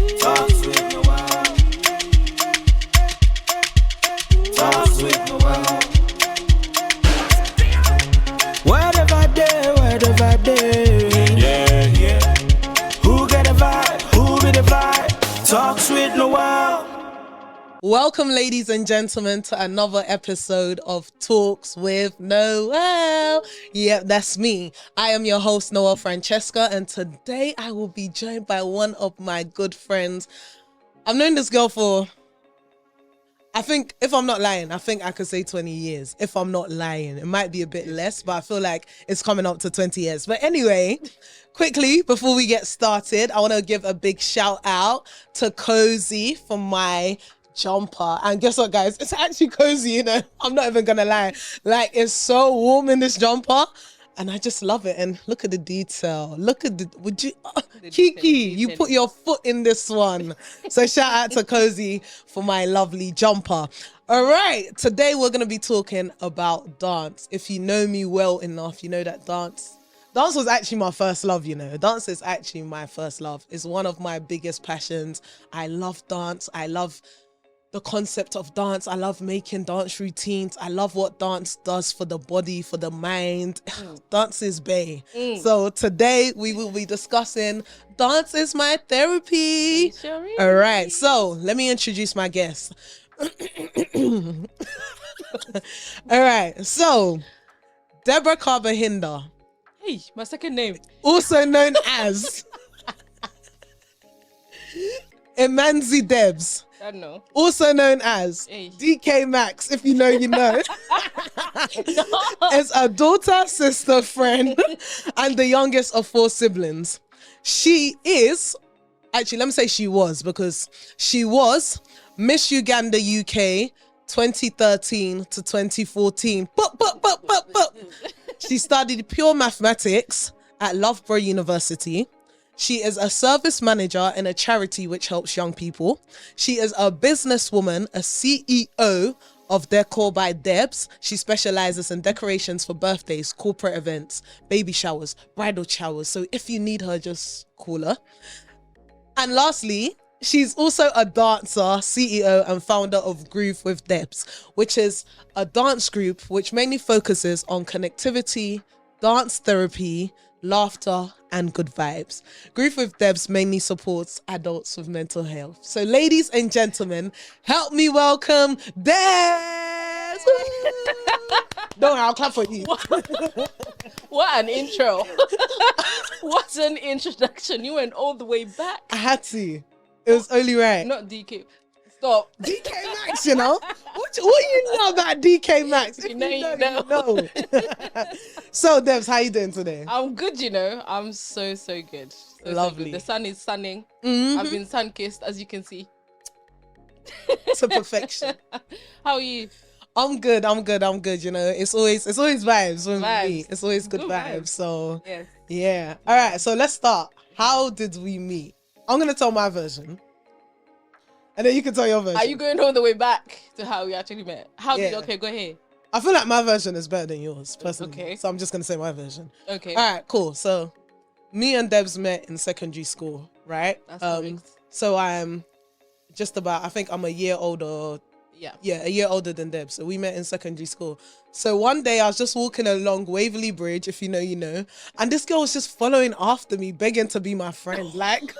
Talks with Noelle. Talks with Noelle. Whatever day. Yeah, yeah. Who get a vibe? Who be the vibe? Talks with Noelle. Welcome, ladies and gentlemen, to another episode of Talks with Noelle. Yep, that's me. I am your host, Noelle Francesca, and today I will be joined by one of my good friends. I've known this girl for, I think, if I'm not lying, I think I could say 20 years. If I'm not lying, it might be a bit less, but I feel like it's coming up to 20 years. But anyway, quickly, before we get started, I want to give a big shout out to Cozy for my jumper. And guess what, guys? It's actually cozy, you know. I'm not even gonna lie. Like, it's so warm in this jumper. And I just love it. And look at the detail. Look at Kiki, you put your foot in this one. So shout out to Cozy for my lovely jumper. All right, today we're going to be talking about dance. If you know me well enough, you know that dance was actually my first love, you know. Dance is actually my first love. It's one of my biggest passions. I love dance. I love the concept of dance. I love making dance routines. I love what dance does for the body, for the mind. Dance is bae. So today we will be discussing dance is my therapy. Sure is. All right, so let me introduce my guest. All right, so Deborah Carbahinda, Hey, my second name. also known as Emanzi Debs, I don't know. also known as Hey. DK Max, if you know, you know. Is a daughter, sister, friend, and the youngest of 4 siblings. She is, actually, let me say she was, because she was Miss Uganda UK 2013 to 2014. She studied pure mathematics at Loughborough University. She is a service manager in a charity which helps young people. She is a businesswoman, a CEO of Decor by Debs. She specializes in decorations for birthdays, corporate events, baby showers, bridal showers. So if you need her, just call her. And lastly, she's also a dancer, CEO and founder of Groove with Debs, which is a dance group which mainly focuses on connectivity, dance therapy, laughter, and good vibes. Groove with Debs mainly supports adults with mental health. So ladies and gentlemen, help me welcome Debs! Don't worry, I'll clap for you. What an intro. What an introduction. You went all the way back. I had to. It was only right. Not DK. Stop. DK Max, you know? What you know about DK Max? If You know, you know. So, Debs, how you doing today? I'm good, you know. I'm so good. So Lovely. good. The sun is sunning. Mhm. I've been sun-kissed, as you can see. To perfection. How are you? I'm good. You know, it's always vibes with me. Vibes. It's always good Good vibes. vibes. So, Yes. yeah. All right, so let's start. How did we meet? I'm going to tell my version. And then you can tell your version. Are you going all the way back to how we actually met? Yeah. Okay, go ahead. I feel like my version is better than yours, personally. Okay. So I'm just going to say my version. Okay. All right, cool. So me and Debs met in secondary school, right? That's correct. So I'm just about, I think I'm a year older. Yeah. A year older than Debs. So we met in secondary school. So one day I was just walking along Waverley Bridge, if you know, you know. And this girl was just following after me, begging to be my friend. Like,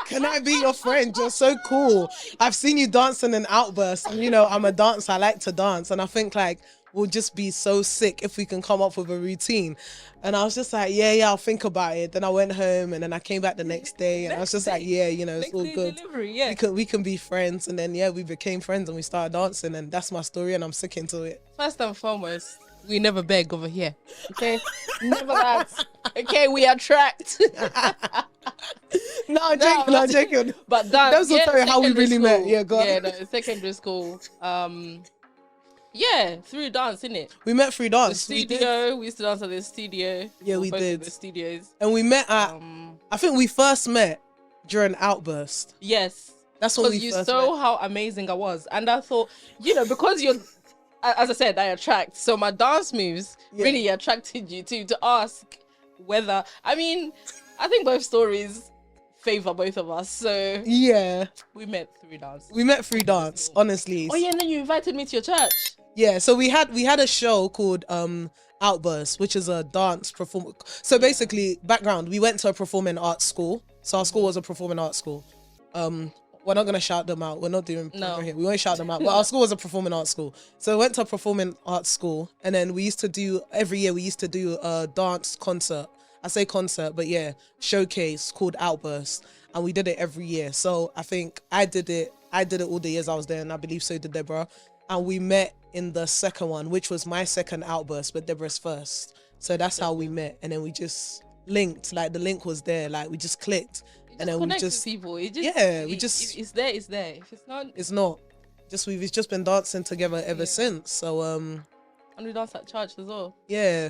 can I be your friend? You're so cool. I've seen you dancing in Outburst. And, you know, I'm a dancer. I like to dance. And I think, like, we'll just be so sick if we can come up with a routine. And I was just like, yeah, I'll think about it. Then I went home and then I came back the next day and I was just like, yeah, you know, it's all good. Delivery, yeah. We can be friends. And then, yeah, we became friends and we started dancing and that's my story and I'm sick into it. First and foremost, we never beg over here. Okay? Never that. Okay, we attract. No, I'm joking. But that, Those will tell you how we secondary really met. school. Yeah, go on. Yeah, no, secondary school. Yeah, through dance, innit? We met through The dance. We did. studio. We used to dance at the studio. Yeah, we Both of did. The studios. And we met at, I think we first met during Outburst. Yes. That's when we Because you first saw met. how amazing I was. And I thought, you know, because you're, as I said, I attract. So my dance moves really attracted you to ask whether, I mean, I think both stories favor both of us. So Yeah, we met through dance. we met through dance, honestly. Oh yeah, and then you invited me to your church. Yeah, so we had a show called Outburst, which is a dance perform. So basically, background, we went to a performing arts school. So our school was a performing arts school. We're not gonna shout them out. We're not doing No. here. We won't shout them out. But our school was a performing arts school. So we went to a performing arts school, and then we used to do every year. We used to do a dance concert. I say concert, but yeah, showcase called Outburst, and we did it every year. So I think I did it all the years I was there, and I believe so did Deborah. And we met in the second one, which was my second Outburst, but Deborah's first. So that's how we met, and then we just linked. Like the link was there. Like we just clicked, and then we just with people. It just if it's there. It's there. If it's not, it's not. We've just been dancing together ever since. So and we danced at church as well. yeah.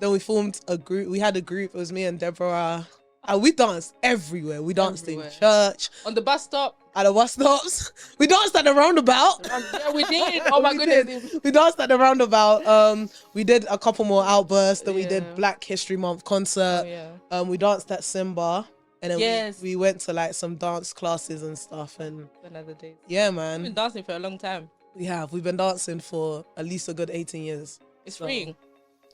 Then we formed a group. We had a group. It was me and Deborah. And we danced everywhere. We danced in church, on the bus stop, at the bus stops. We danced at the roundabout. Yeah, we did. Oh my goodness. We danced at the roundabout. We did a couple more Outbursts. Then we did Black History Month concert. Oh, yeah. We danced at Simba. And then Yes. we went to like some dance classes and stuff. And Another day. yeah, We've been man. dancing for a long time. We've been dancing for at least a good 18 years. It's So, free.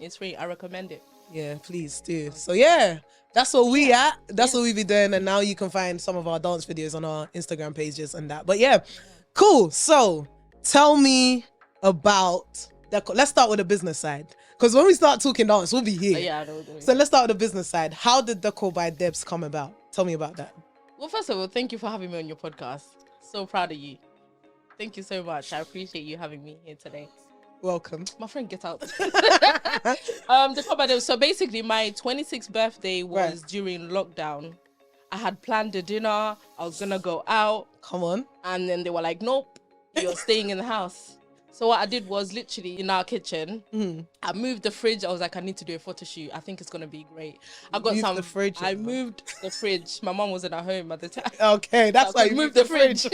It's free. I recommend it. Yeah, please do. So yeah, that's what we at. That's what we be doing. And now you can find some of our dance videos on our Instagram pages and that. But yeah, cool. So tell me about that. Let's start with the business side. Because when we start talking dance, we'll be here. Yeah, I know. So let's start with the business side. How did Deco by Debs come about? Tell me about that. Well, first of all, thank you for having me on your podcast. So proud of you. Thank you so much. I appreciate you having me here today. Welcome. My friend, get out. So basically, my 26th birthday was during lockdown. I had planned a dinner. I was gonna go out, Come on. and then they were like, "Nope, you're staying in the house." So what I did was literally in our kitchen, I moved the fridge. I was like, I need to do a photo shoot. I think it's gonna be great. I got Moved the fridge, I you know. moved the fridge. My mom wasn't at home at the time. Okay, that's So why I you moved moved the fridge.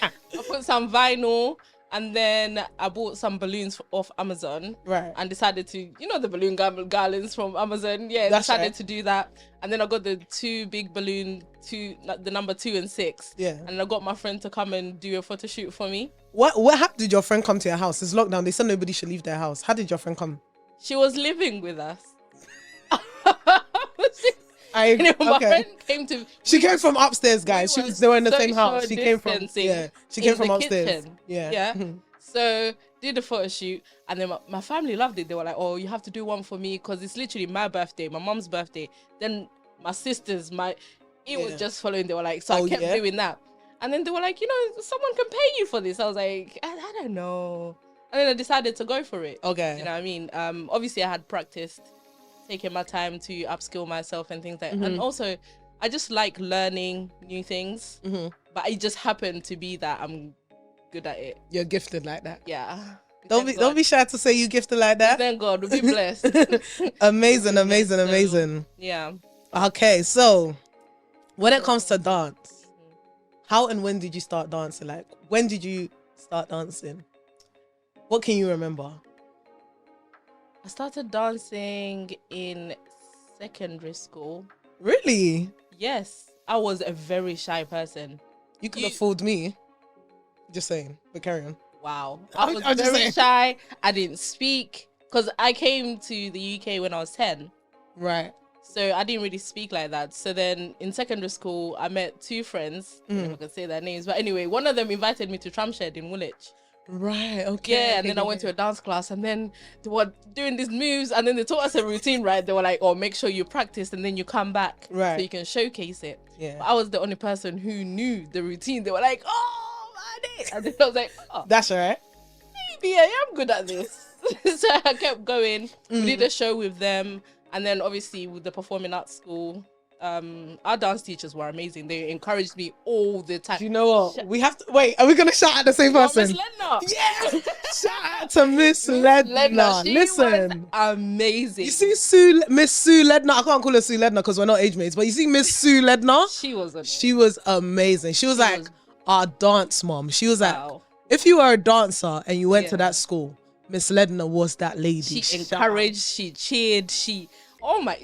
I put some vinyl, and then I bought some balloons off Amazon. Right. And decided to, the balloon garlands from Amazon. Yeah, That's decided right. to do that. And then I got the two big balloon, the number 2 and 6. Yeah. And I got my friend to come and do a photo shoot for me. How did your friend come to your house? It's lockdown. They said nobody should leave their house. How did your friend come? She was living with us. My friend came to. She came from upstairs, guys. They were in the same house. She came from distancing She came in from the upstairs. kitchen. Yeah. Yeah. So did the photo shoot, and then my family loved it. They were like, "Oh, you have to do one for me," because it's literally my birthday, my mom's birthday, then my sister's. It was just following. They were like, so I kept doing that, and then they were like, someone can pay you for this. I was like, I don't know, and then I decided to go for it. Okay. You know what I mean? Obviously I had practiced, taking my time to upskill myself and things like that. And also I just like learning new things, but it just happened to be that I'm good at it. You're gifted like that. Yeah. Don't be shy to say you gifted like that. Thank God. We'll be blessed. Amazing. Yeah. Okay, so when it comes to dance, how and when did you start dancing? Like, when did you start dancing? What can you remember? I started dancing in secondary school. Really? Yes. I was a very shy person. You could have fooled me. Just saying, but carry on. Wow. I'm I was just very saying. shy. I didn't speak because I came to the UK when I was 10. Right. So I didn't really speak like that. So then in secondary school, I met 2 friends. I don't know if I can say their names. But anyway, one of them invited me to Tramshed in Woolwich. Right, okay. Yeah, and then I went to a dance class, and then they were doing these moves, and then they taught us a routine, right? They were like, "Oh, make sure you practice, and then you come back, Right. so you can showcase it." Yeah. But I was the only person who knew the routine. They were like, "Oh, man," and then I was like, "Oh, That's all right. maybe I am good at this." So I kept going. We did a show with them, and then obviously with the performing arts school, our dance teachers were amazing. They encouraged me all the time. Do you know what? We have to wait. Are we gonna shout at the same person? Miss Ledna. Yeah. Shout out to Miss Ledna. She Listen. was amazing. You see Miss Sue Ledna. I can't call her Sue Ledna because we're not age mates. But you see Miss Sue Ledna. She was amazing. She was amazing. She was like our dance mom. She was like, Wow. if you were a dancer and you went to Yeah. that school, Miss Ledna was that lady. She Shout out. encouraged, she cheered, she Oh my,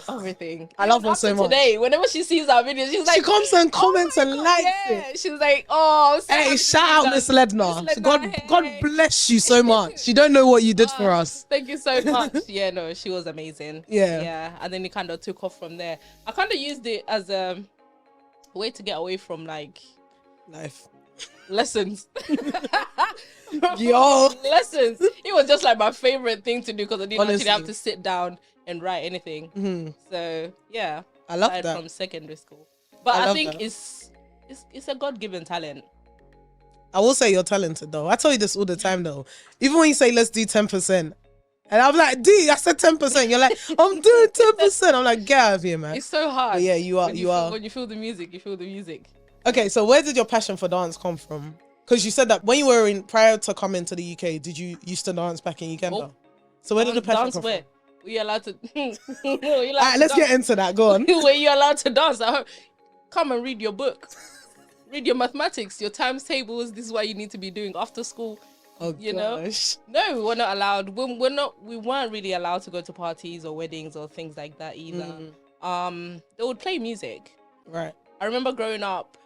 everything. I love her After so much. Today, whenever she sees our videos, she's like, She comes and comments "Oh and my God, likes yeah." it. She's like, "Oh, so Hey, happy shout to out be Miss done. Lednar. Miss Lednar, God hey. bless you so much. You don't know what you did for us. Thank you so much. Yeah, no, she was amazing. Yeah. Yeah. And then it kind of took off from there. I kind of used it as a way to get away from like Life. lessons. Yo. Lessons. It was just like my favorite thing to do because I didn't Honestly. actually have to sit down and write anything. Mhm. So yeah, I love aside that. from secondary school. But I I love think that. it's a God-given talent. I will say you're talented though. I tell you this all the time though. Even when you say let's do 10%. And I'm like, D, I said 10%. You're like, I'm doing 10%. I'm like, get out of here, man. It's so hard. But yeah, you are. When you feel the music, you feel the music. Okay, so where did your passion for dance come from? Because you said that when you were prior to coming to the UK, did you used to dance back in Uganda? Oh. So where did the passion Dance come where? from? Were you allowed to? Alright, let's get into that. Go on. Were you allowed to dance? Come and read your book. Read your mathematics, your times tables. This is what you need to be doing after school. Oh, you know? No, we're not allowed. We weren't really allowed to go to parties or weddings or things like that either. They would play music. Right. I remember growing up,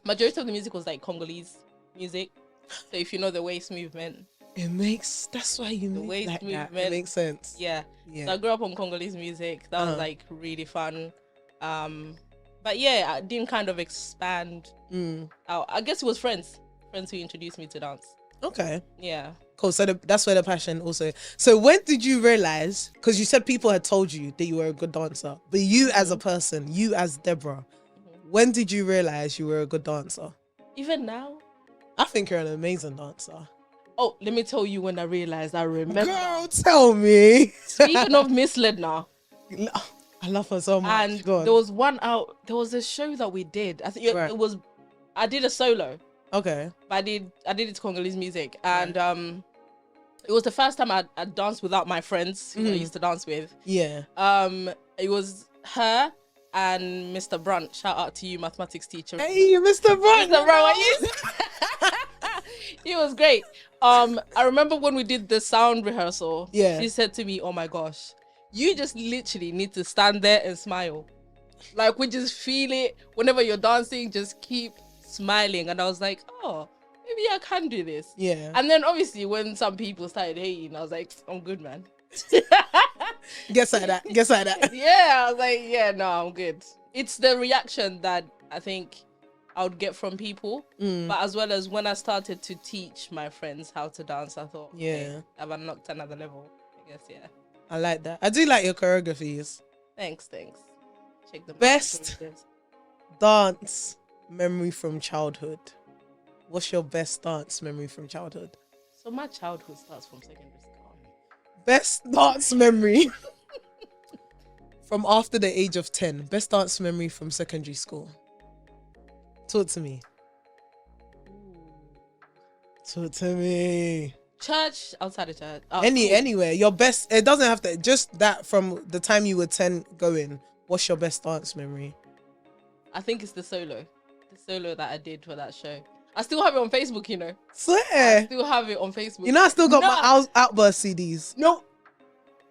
majority of the music was like Congolese music. So if you know the waist movement. That's why you move waist like that. movement. It makes sense. Yeah. Yeah. So I grew up on Congolese music. That was like really fun. But yeah, I didn't kind of expand out. I guess it was friends who introduced me to dance. Okay. Yeah. Cool. So that's where the passion also. So when did you realize? Because you said people had told you that you were a good dancer, but you as a person, you as Deborah, when did you realize you were a good dancer? Even now. I think you're an amazing dancer. Oh, let me tell you when I realized. I remember. Girl, tell me. Speaking of Miss Lednar. I love her so much. And there was a show that we did. I think I did a solo. Okay. But I did it to Congolese music. And it was the first time I danced without my friends who I used to dance with. Yeah. It was her and Mr. Brunt. Shout out to you, mathematics teacher. Hey, Mr. Brunt. Mr. Brunt, he was great. I remember when we did the sound rehearsal. Yeah. She said to me, "Oh my gosh, you just literally need to stand there and smile. Like, we just feel it. Whenever you're dancing, just keep smiling." And I was like, oh, maybe I can do this. Yeah. And then obviously when some people started hating, I was like, I'm good, man. Guess like that. Yeah, I was like, yeah, no, I'm good. It's the reaction that I think I would get from people. But as well as when I started to teach my friends how to dance, I thought, okay, I've unlocked another level, I guess. Yeah. I like that. I do like your choreographies. Thanks. Check them Best dance memory from childhood. What's your best dance memory from childhood? So my childhood starts from secondary school. Best dance memory from after the age of 10. Best dance memory from secondary school. Talk to me. Talk to me. Church, outside of church. Anywhere. Your best, it doesn't have to, just that from the time you were 10 going. What's your best dance memory? I think it's the solo that I did for that show. I still have it on Facebook, you know. Swear. I still have it on Facebook. You know, I still got my Outburst CDs. No.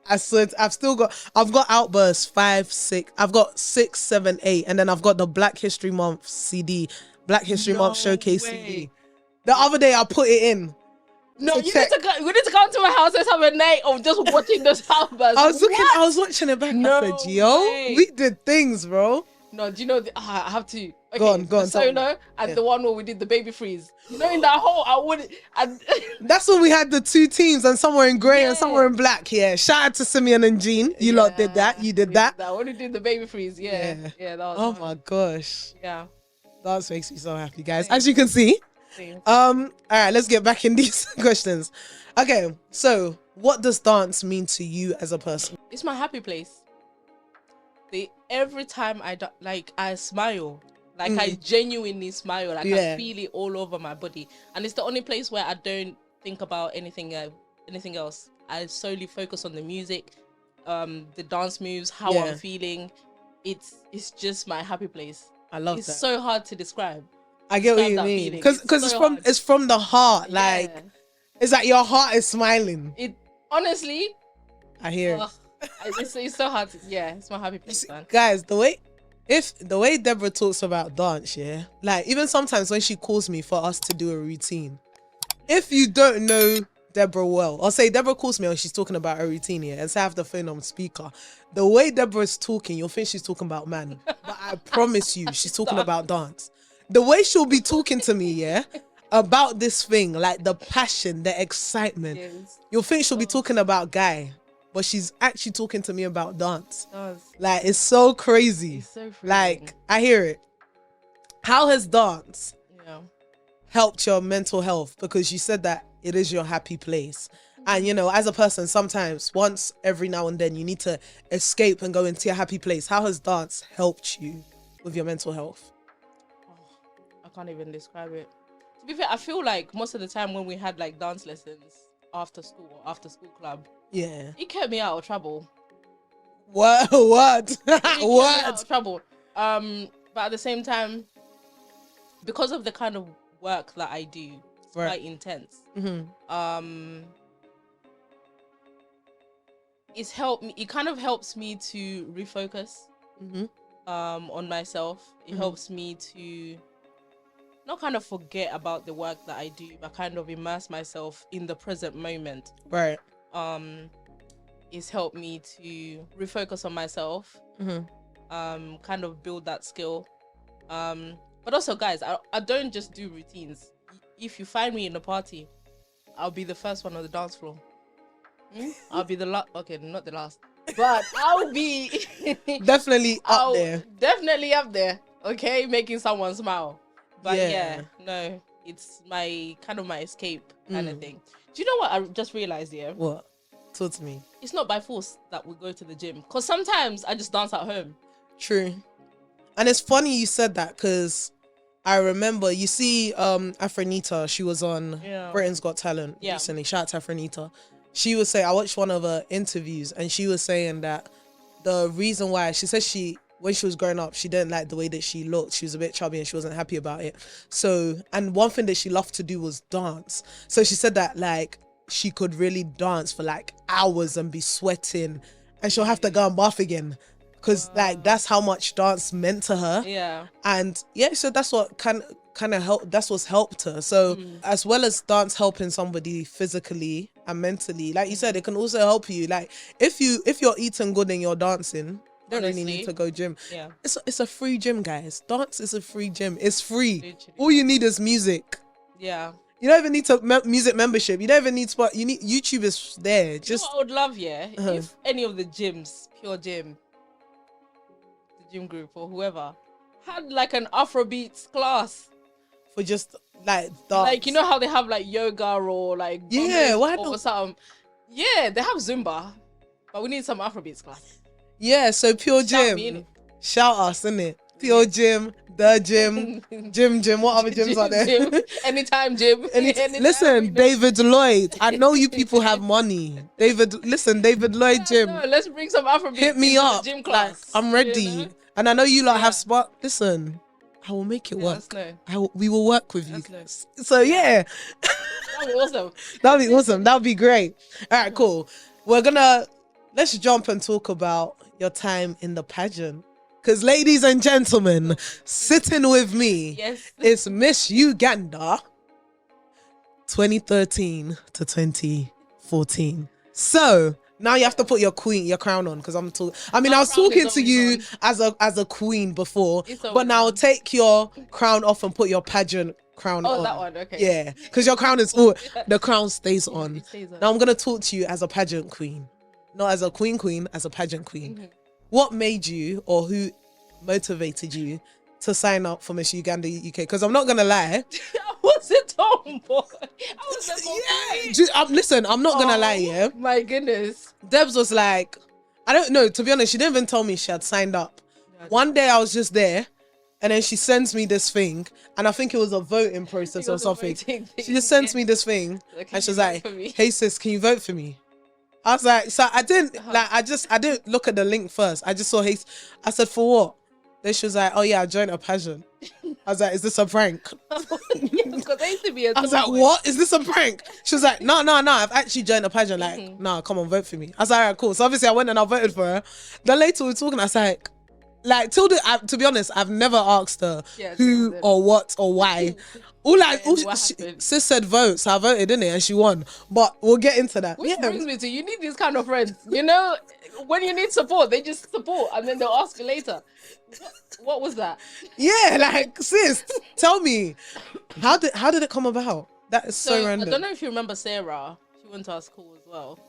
I said I've got Outburst 5, 6. I've got 6, 7, 8, and then I've got the Black History Month CD, Black History Month Showcase CD. The other day I put it in. No, we need to come to my house. Let's have a night of just watching those Outbursts. I was watching it back. No I said, yo, way. we did things, bro. No, do you know? I have to. Okay, Go on. The solo and the one where we did the baby freeze. You know, in that whole, That's when we had the two teams, and some were in grey and some were in black. Yeah. Shout out to Simeon and Jean. You lot did that. You did that. When we did the baby freeze, yeah, that was. Oh fun. my gosh. Yeah. That makes me so happy, guys. As you can see. All right, let's get back in these questions. Okay, so what does dance mean to you as a person? It's my happy place. Every time I smile, like I genuinely smile, like I feel it all over my body, and it's the only place where I don't think about anything else. I solely focus on the music, the dance moves, how I'm feeling. It's just my happy place. I love it's that. It's so hard to describe. I get what you mean, because it's from the heart. Like it's like your heart is smiling. It honestly, I hear it. It's so hard. It's my happy place, man. Guys, the way Deborah talks about dance, yeah, like even sometimes when she calls me for us to do a routine, if you don't know Deborah well, or say Deborah calls me and she's talking about a routine here, and say I have the phone on speaker, the way Deborah's talking, you'll think she's talking about man, but I promise you, she's talking about dance. The way she'll be talking to me, yeah, about this thing, like the passion, the excitement, you'll think she'll be talking about guy, but she's actually talking to me about dance. Like, it's so crazy. It's so like, I hear it. How has dance helped your mental health? Because you said that it is your happy place. And, you know, as a person, sometimes once every now and then you need to escape and go into your happy place. How has dance helped you with your mental health? I can't even describe it. To be fair, I feel like most of the time when we had like dance lessons after school or after school club, it kept me out of trouble. What? What? Out of trouble. But at the same time, because of the kind of work that I do, it's quite intense. It's helped me. It kind of helps me to refocus on myself. It helps me to not kind of forget about the work that I do, but kind of immerse myself in the present moment. Right. It's helped me to refocus on myself. Kind of build that skill. But also, guys, I don't just do routines. If you find me in a party, I'll be the first one on the dance floor. I'll be the last. Okay, not the last, but I'll be definitely up there. Definitely up there. Okay, making someone smile. But no, it's my kind of my escape kind of thing. Do you know what I just realized here? What? Talk to me. It's not by force that we go to the gym, because sometimes I just dance at home. True. And it's funny you said that, because I remember, you see, Afronita, she was on Britain's Got Talent recently. Shout out to Afronita. She was saying, I watched one of her interviews, and she was saying that the reason why, she said when she was growing up, she didn't like the way that she looked. She was a bit chubby and she wasn't happy about it. So, and one thing that she loved to do was dance. So she said that like she could really dance for like hours and be sweating, and she'll have to go and bath again, because like that's how much dance meant to her. And so that's what kind of helped. That's what's helped her. So as well as dance helping somebody physically and mentally, like you said, it can also help you. Like if you're eating good and you're dancing, you don't really need to go gym. It's a free gym, guys. Dance is a free gym. It's free. Literally. All you need is music. You don't even need music membership. You don't even need spot. You need YouTube is there. Just, you know what I would love, if any of the gyms, Pure Gym, the gym group or whoever, had like an Afrobeats class for just like dance. Like, you know how they have like yoga or like or something. They have Zumba, but we need some Afrobeats class. So Pure Gym, shout us, innit? Pure Gym, the gym. What other gyms are there? Anytime gym. Listen, David Lloyd. I know you people have money. David Lloyd gym. No, let's bring some Afrobeats. Hit me up. Gym class. Like, I'm ready. You know? And I know you lot have spot. Listen, I will make it work. We will work with you guys. So That'd be awesome. That'd be awesome. That'd be great. All right, cool. Let's jump and talk about your time in the pageant. Because ladies and gentlemen, sitting with me is Miss Uganda 2013 to 2014. So now you have to put your crown on, because I was talking to you as a queen before, but now take your crown off and put your pageant crown on. Oh, that one, okay. Yeah, because your crown is the crown stays on. Now I'm gonna talk to you as a pageant queen, not as a queen, as a pageant queen. What made you, or who motivated you to sign up for Miss Uganda UK? Because I'm not gonna lie, I was a tomboy. Listen, I'm not gonna lie. My goodness. Debs was like, I don't know. To be honest, she didn't even tell me she had signed up. One day I was just there, and then she sends me this thing, and I think it was a voting process or something. She just sends me this thing, and she's like, "Hey sis, can you vote for me?" I was like, so I didn't I didn't look at the link first. I just saw hey. I said, for what? Then she was like, oh yeah, I joined a pageant. I was like, is this a prank? Because I used to be a I was like, tomboy. what? Is this a prank? She was like, no, I've actually joined a pageant. Like, nah, come on, vote for me. I was like, all right, cool. So obviously I went and I voted for her. Then later we were talking, I was like, to be honest, I've never asked her who or what or why. Sis said vote, so I voted, didn't it? And she won. But we'll get into that. Which brings me to, you need these kind of friends. You know, when you need support, they just support and then they'll ask you later. What was that? Yeah, like, sis, tell me, how did it come about? That is so random. I don't know if you remember Sarah. She went to our school as well.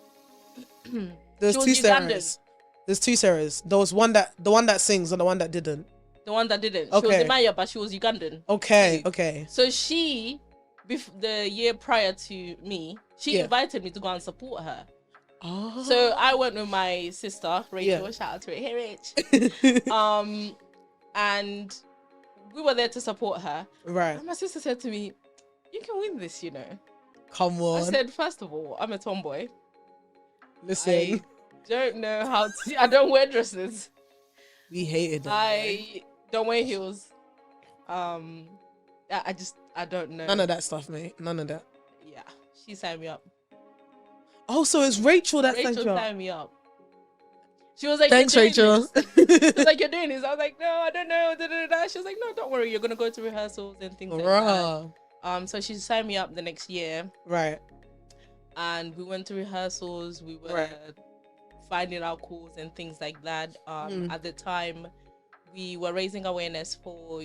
There's two Sarahs. There's two Sarahs. There was the one that sings and the one that didn't. The one that didn't. Okay. She was Imaya, but she was Ugandan. Okay. So she, the year prior to me, she invited me to go and support her. Oh. So I went with my sister, Rachel. Shout out to her. Hey, Rach. And we were there to support her. Right. And my sister said to me, you can win this, you know. Come on. I said, first of all, I'm a tomboy. Listen. I don't know how to... I don't wear dresses. We hated them. I don't wear heels. I don't know. None of that stuff, mate. None of that. Yeah. She signed me up. Oh, so it's Rachel that signed you up. Signed me up. She was like, thanks, Rachel. She was like, you're doing this. I was like, no, I don't know. She was like, no, don't worry. You're going to go to rehearsals and things like that. So she signed me up the next year. Right. And we went to rehearsals. We were finding our calls and things like that. At the time, we were raising awareness for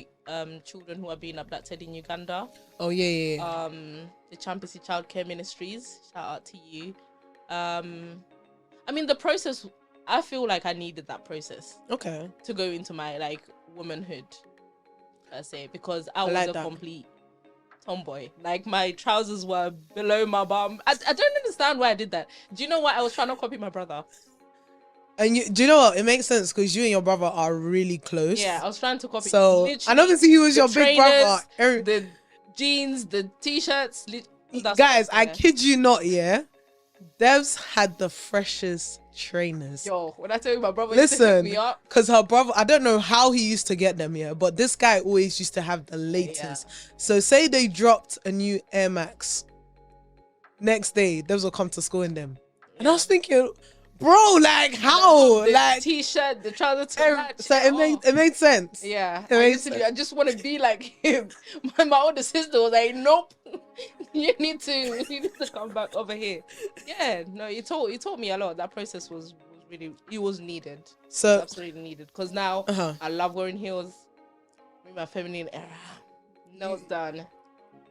children who are being abducted in Uganda. Oh, yeah. The Championship Childcare Ministries. Shout out to you. I mean, the process... I feel like I needed that process. Okay. To go into my, like, womanhood, per se. Because I was a complete tomboy. Like, my trousers were below my bum. I don't understand why I did that. Do you know what? I was trying to copy my brother. And do you know what? It makes sense because you and your brother are really close. Yeah, I was trying to copy. So, and obviously he was your big brother. The jeans, the t-shirts. Guys, I kid you not, yeah? Debs had the freshest trainers. Yo, when I tell you my brother used to pick me up. Because her brother, I don't know how he used to get them, yeah, but this guy always used to have the latest. So say they dropped a new Air Max, next day Debs will come to school in them. And I was thinking, bro, like how? The like t-shirt, the trouser to match. So it made sense. Yeah. I just want to be like him. My older sister was like, nope. You need to come back over here. Yeah, no, he taught me a lot. That process was really, it was needed. So it was absolutely needed. Because now I love wearing heels. I'm in my feminine era. Nails done.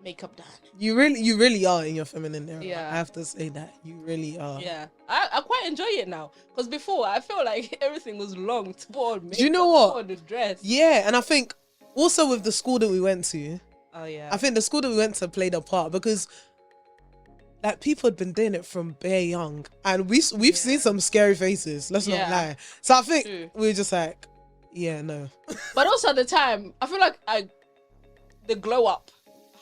Makeup done. You really are in your feminine era. Yeah. I have to say that. You really are. Yeah. I quite enjoy it now. Because before I felt like everything was long to put on makeup. Do you know what? Put on the dress. Yeah, and I think also with the school that we went to. Oh yeah. I think the school that we went to played a part because like people had been doing it from bare young. And we've seen some scary faces. Let's not lie. So I think we were just like, yeah, no. But also at the time, I feel like the glow up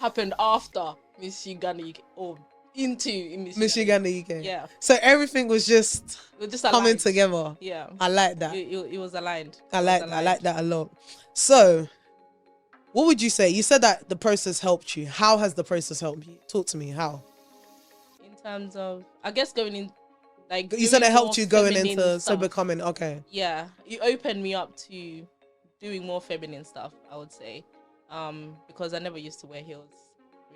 happened after Miss Uganda UK or into Miss Uganda UK. Yeah. So everything was just coming together. Yeah. I like that. It was aligned. I like that a lot. So, what would you say? You said that the process helped you. How has the process helped you? Talk to me. How? In terms of, I guess going in, like you said, it helped you going into so becoming Yeah, it opened me up to doing more feminine stuff. I would say. Because I never used to wear heels,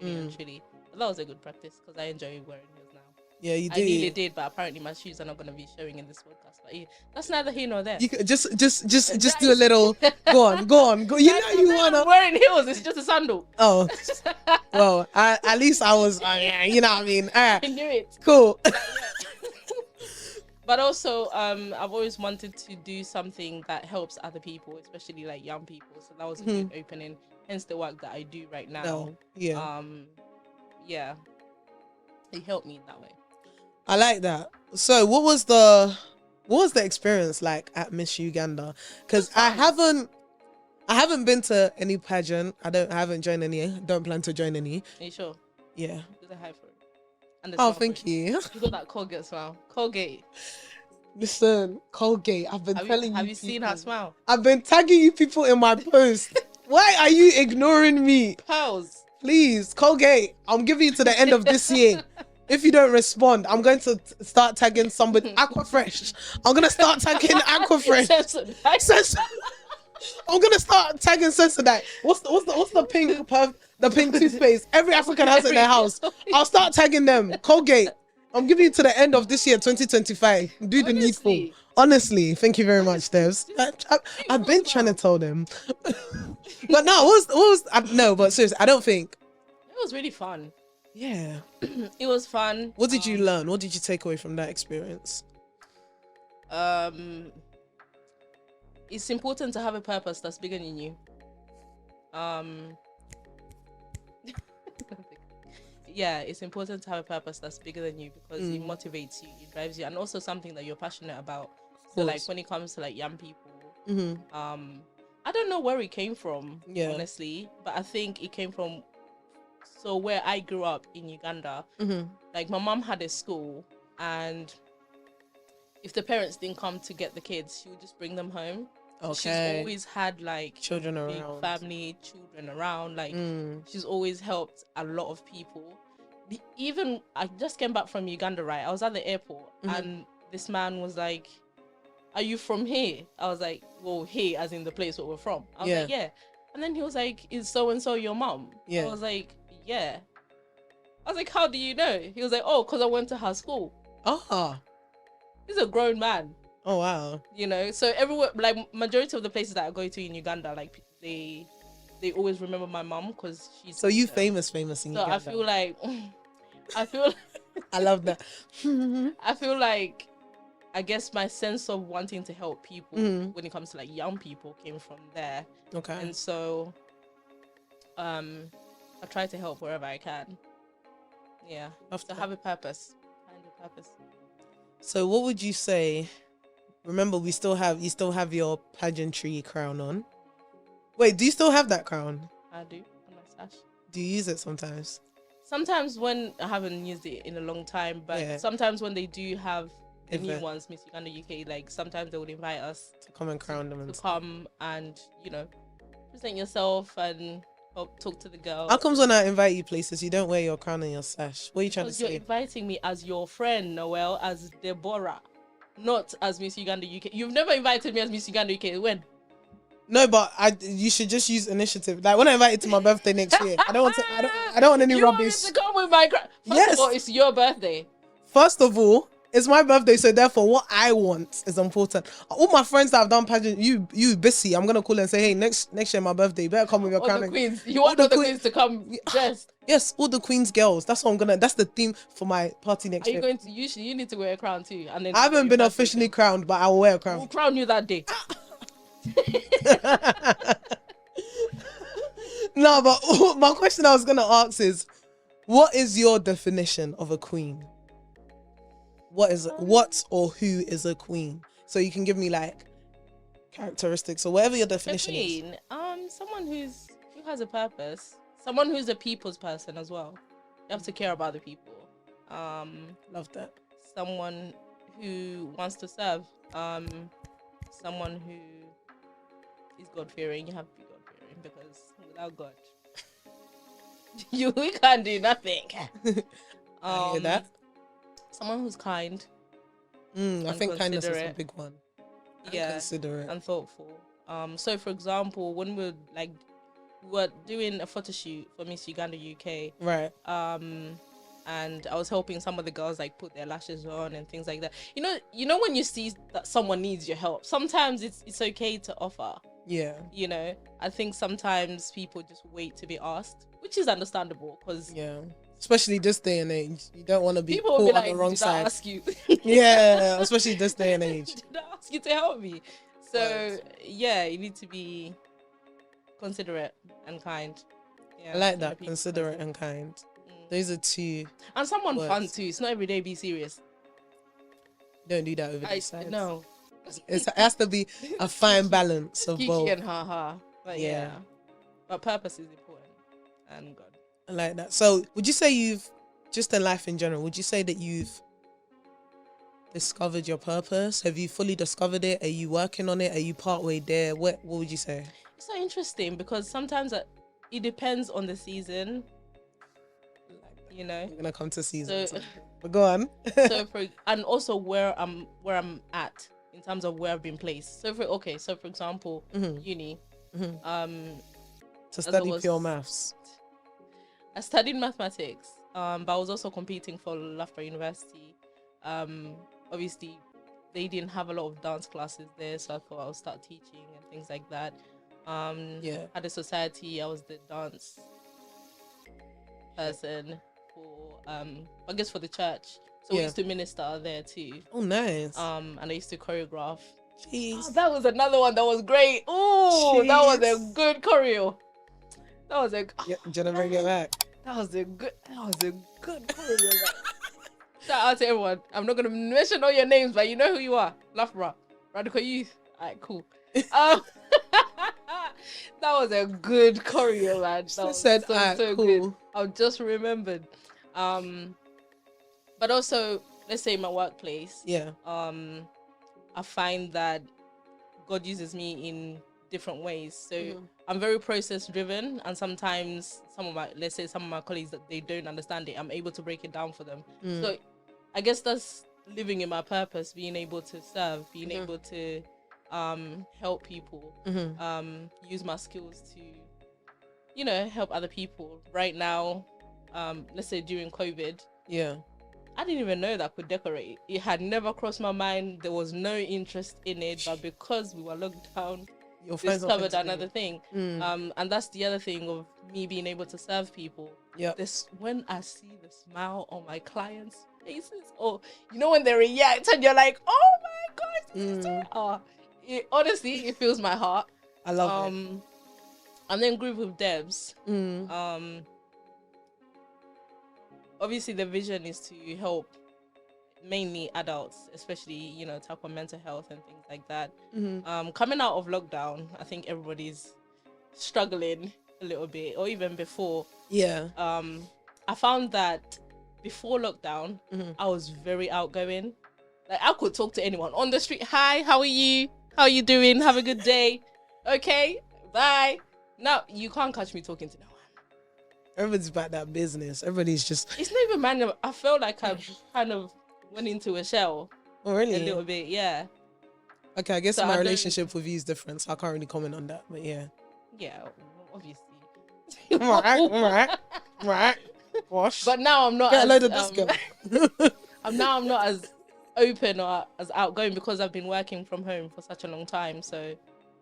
really and truly. But that was a good practice because I enjoy wearing heels now. Yeah, you did. I really did, but apparently my shoes are not going to be showing in this podcast. But that's neither here nor there. You could just do a little. Go on. You know you wanna. Wearing heels, it's just a sandal. Oh, well, at least I was. You know what I mean. All right. I knew it. Cool. But also, I've always wanted to do something that helps other people, especially like young people. So that was a good opening. Hence the work that I do right now. Oh, yeah. Yeah. It helped me that way. I like that. So what was the experience like at Miss Uganda? Because I haven't been to any pageant. I haven't joined any. Don't plan to join any. Are you sure? Yeah. Do the high for it. Oh, thank you. You got that Colgate smile. Colgate. Listen, Colgate. I've been telling you. Have you seen her smile? I've been tagging you people in my post. Why are you ignoring me? Pearls. Please, Colgate, I'm giving you to the end of this year. If you don't respond, I'm going to start tagging somebody. Aquafresh. I'm going to start tagging Aquafresh. I'm going to start tagging Sensodyne. What's the pink toothpaste? Every African has it in their house. I'll start tagging them. Colgate. I'm giving you to the end of this year, 2025. Do the needful. Honestly, thank you very much, Debs. I've been trying to tell them. But no, but seriously, I don't think. It was really fun. Yeah. It was fun. What did you learn? What did you take away from that experience? It's important to have a purpose that's bigger than you. Yeah, it's important to have a purpose that's bigger than you because it motivates you, it drives you, and also something that you're passionate about. So like when it comes to like young people, I don't know where it came from, honestly, but I think it came from where I grew up in Uganda. Like my mom had a school, and if the parents didn't come to get the kids, she would just bring them home. She's always had like children big around, family, children around. Like she's always helped a lot of people. Even I just came back from Uganda, right? I was at the airport and this man was like, "Are you from here?" I was like, "Well, here as in the place where we're from." I was like, "Yeah." And then he was like, "Is so and so your mom?" I was like, "Yeah." I was like, "How do you know?" He was like, "Oh, because I went to her school." He's a grown man. Oh wow. You know, so everywhere, like majority of the places that I go to in Uganda, like they always remember my mom because she's. So you famous in Uganda. So I feel like, I love that. I feel like, I guess my sense of wanting to help people when it comes to like young people came from there. Okay. And so, I try to help wherever I can. Yeah. To have a purpose. Find a purpose. So what would you say? Remember, you still have your pageantry crown on. Wait, do you still have that crown? I do, on my sash. Do you use it sometimes? Sometimes when I haven't used it in a long time, but sometimes when they do have the new ones, Miss Uganda UK, like sometimes they would invite us to come and crown them. To come and, you know, present yourself and help talk to the girls. How comes when I invite you places, you don't wear your crown and your sash? What are you trying to say? You're inviting me as your friend, Noelle, as Deborah, not as Miss Uganda UK. You've never invited me as Miss Uganda UK. When? No, but you should just use initiative. Like when I invite you to my birthday next year, I don't want any rubbish. You want me to come with my First of all, it's your birthday. First of all, it's my birthday, so therefore what I want is important. All my friends that have done pageant, you busy. I'm gonna call and say, hey, next year my birthday, you better come with your crown. The queens. You want all the queens to come dressed? Yes, all the queens girls. That's what that's the theme for my party next year. Are you going to? You need to wear a crown too, and then I haven't been officially crowned, but I will wear a crown. We'll crown you that day. No, but my question I was gonna ask is, what is your definition of a queen? What or who is a queen? So you can give me like characteristics or whatever your definition is. Someone who has a purpose. Someone who's a people's person as well. You have to care about the people. Love that. Someone who wants to serve. Someone who is God-fearing. You have to be God-fearing because without God, we can't do nothing. I hear that. Someone who's kind. I think kindness is a big one. Considerate and thoughtful. So for example, when we were doing a photo shoot for Miss Uganda UK, right? And I was helping some of the girls like put their lashes on and things like that. You know when you see that someone needs your help, sometimes it's okay to offer. Yeah. You know, I think sometimes people just wait to be asked, which is understandable because especially this day and age, you don't want to be people caught will be on like, the wrong did side. I ask you? Yeah, especially this day and age. Did I ask you to help me? So you need to be considerate and kind. Yeah, I like that, considerate and kind. Those are two. And someone words. fun too. It's not every day be serious. Don't do that over the sides. No. It has to be a fine balance of Kiki both. and ha. But yeah. But purpose is important. And God. I like that. So would you say just in life in general, would you say that you've discovered your purpose? Have you fully discovered it? Are you working on it? Are you partway there? What would you say? It's so interesting because sometimes it depends on the season. You know, We're gonna come to seasons, so but go on. and also where I'm at in terms of where I've been placed. So for example, uni. To as I study was- pure maths. I studied mathematics, but I was also competing for Loughborough University. Obviously, they didn't have a lot of dance classes there, so I thought I would start teaching and things like that. At the society, I was the dance person for, I guess for the church. So we used to minister there too. Oh, nice. And I used to choreograph. Jeez. Oh, that was another one that was great. Oh, that was a good choreo. That was a. Jenna, bring it back. That was a good choreo. Shout out to everyone. I'm not gonna mention all your names, but you know who you are. Loughborough, Radical Youth. Alright, cool. That was a good choreo, man. That was so cool. good. I just remembered. But also, let's say my workplace. Yeah. I find that God uses me in different ways. So I'm very process driven, and sometimes some of my colleagues that they don't understand it, I'm able to break it down for them. So I guess that's living in my purpose, being able to serve, being able to help people, use my skills to, you know, help other people. Right now, let's say during COVID, I didn't even know that I could decorate. It had never crossed my mind. There was no interest in it, but because we were locked down, discovered another thing. And that's the other thing of me being able to serve people. This, when I see the smile on my clients' faces, or you know when they react and you're like, oh my gosh, honestly, it fills my heart. I love it. And then group with Debs. Obviously the vision is to help mainly adults, especially, you know, talk on mental health and things like that. Coming out of lockdown, I think everybody's struggling a little bit, or even before. I found that before lockdown, I was very outgoing. Like, I could talk to anyone on the street. Hi, how are you? How are you doing? Have a good day. Okay, bye. Now you can't catch me talking to no one. Everybody's about that business. Everybody's just. It's not even manual. I felt like I kind of went into a shell. Oh, really? A little bit, yeah. Okay, I guess So my I relationship with you is different, so I can't really comment on that. But yeah. Yeah, obviously. Right. Wash. But now I'm not. Get a as, load of this girl. I'm not as open or as outgoing because I've been working from home for such a long time. So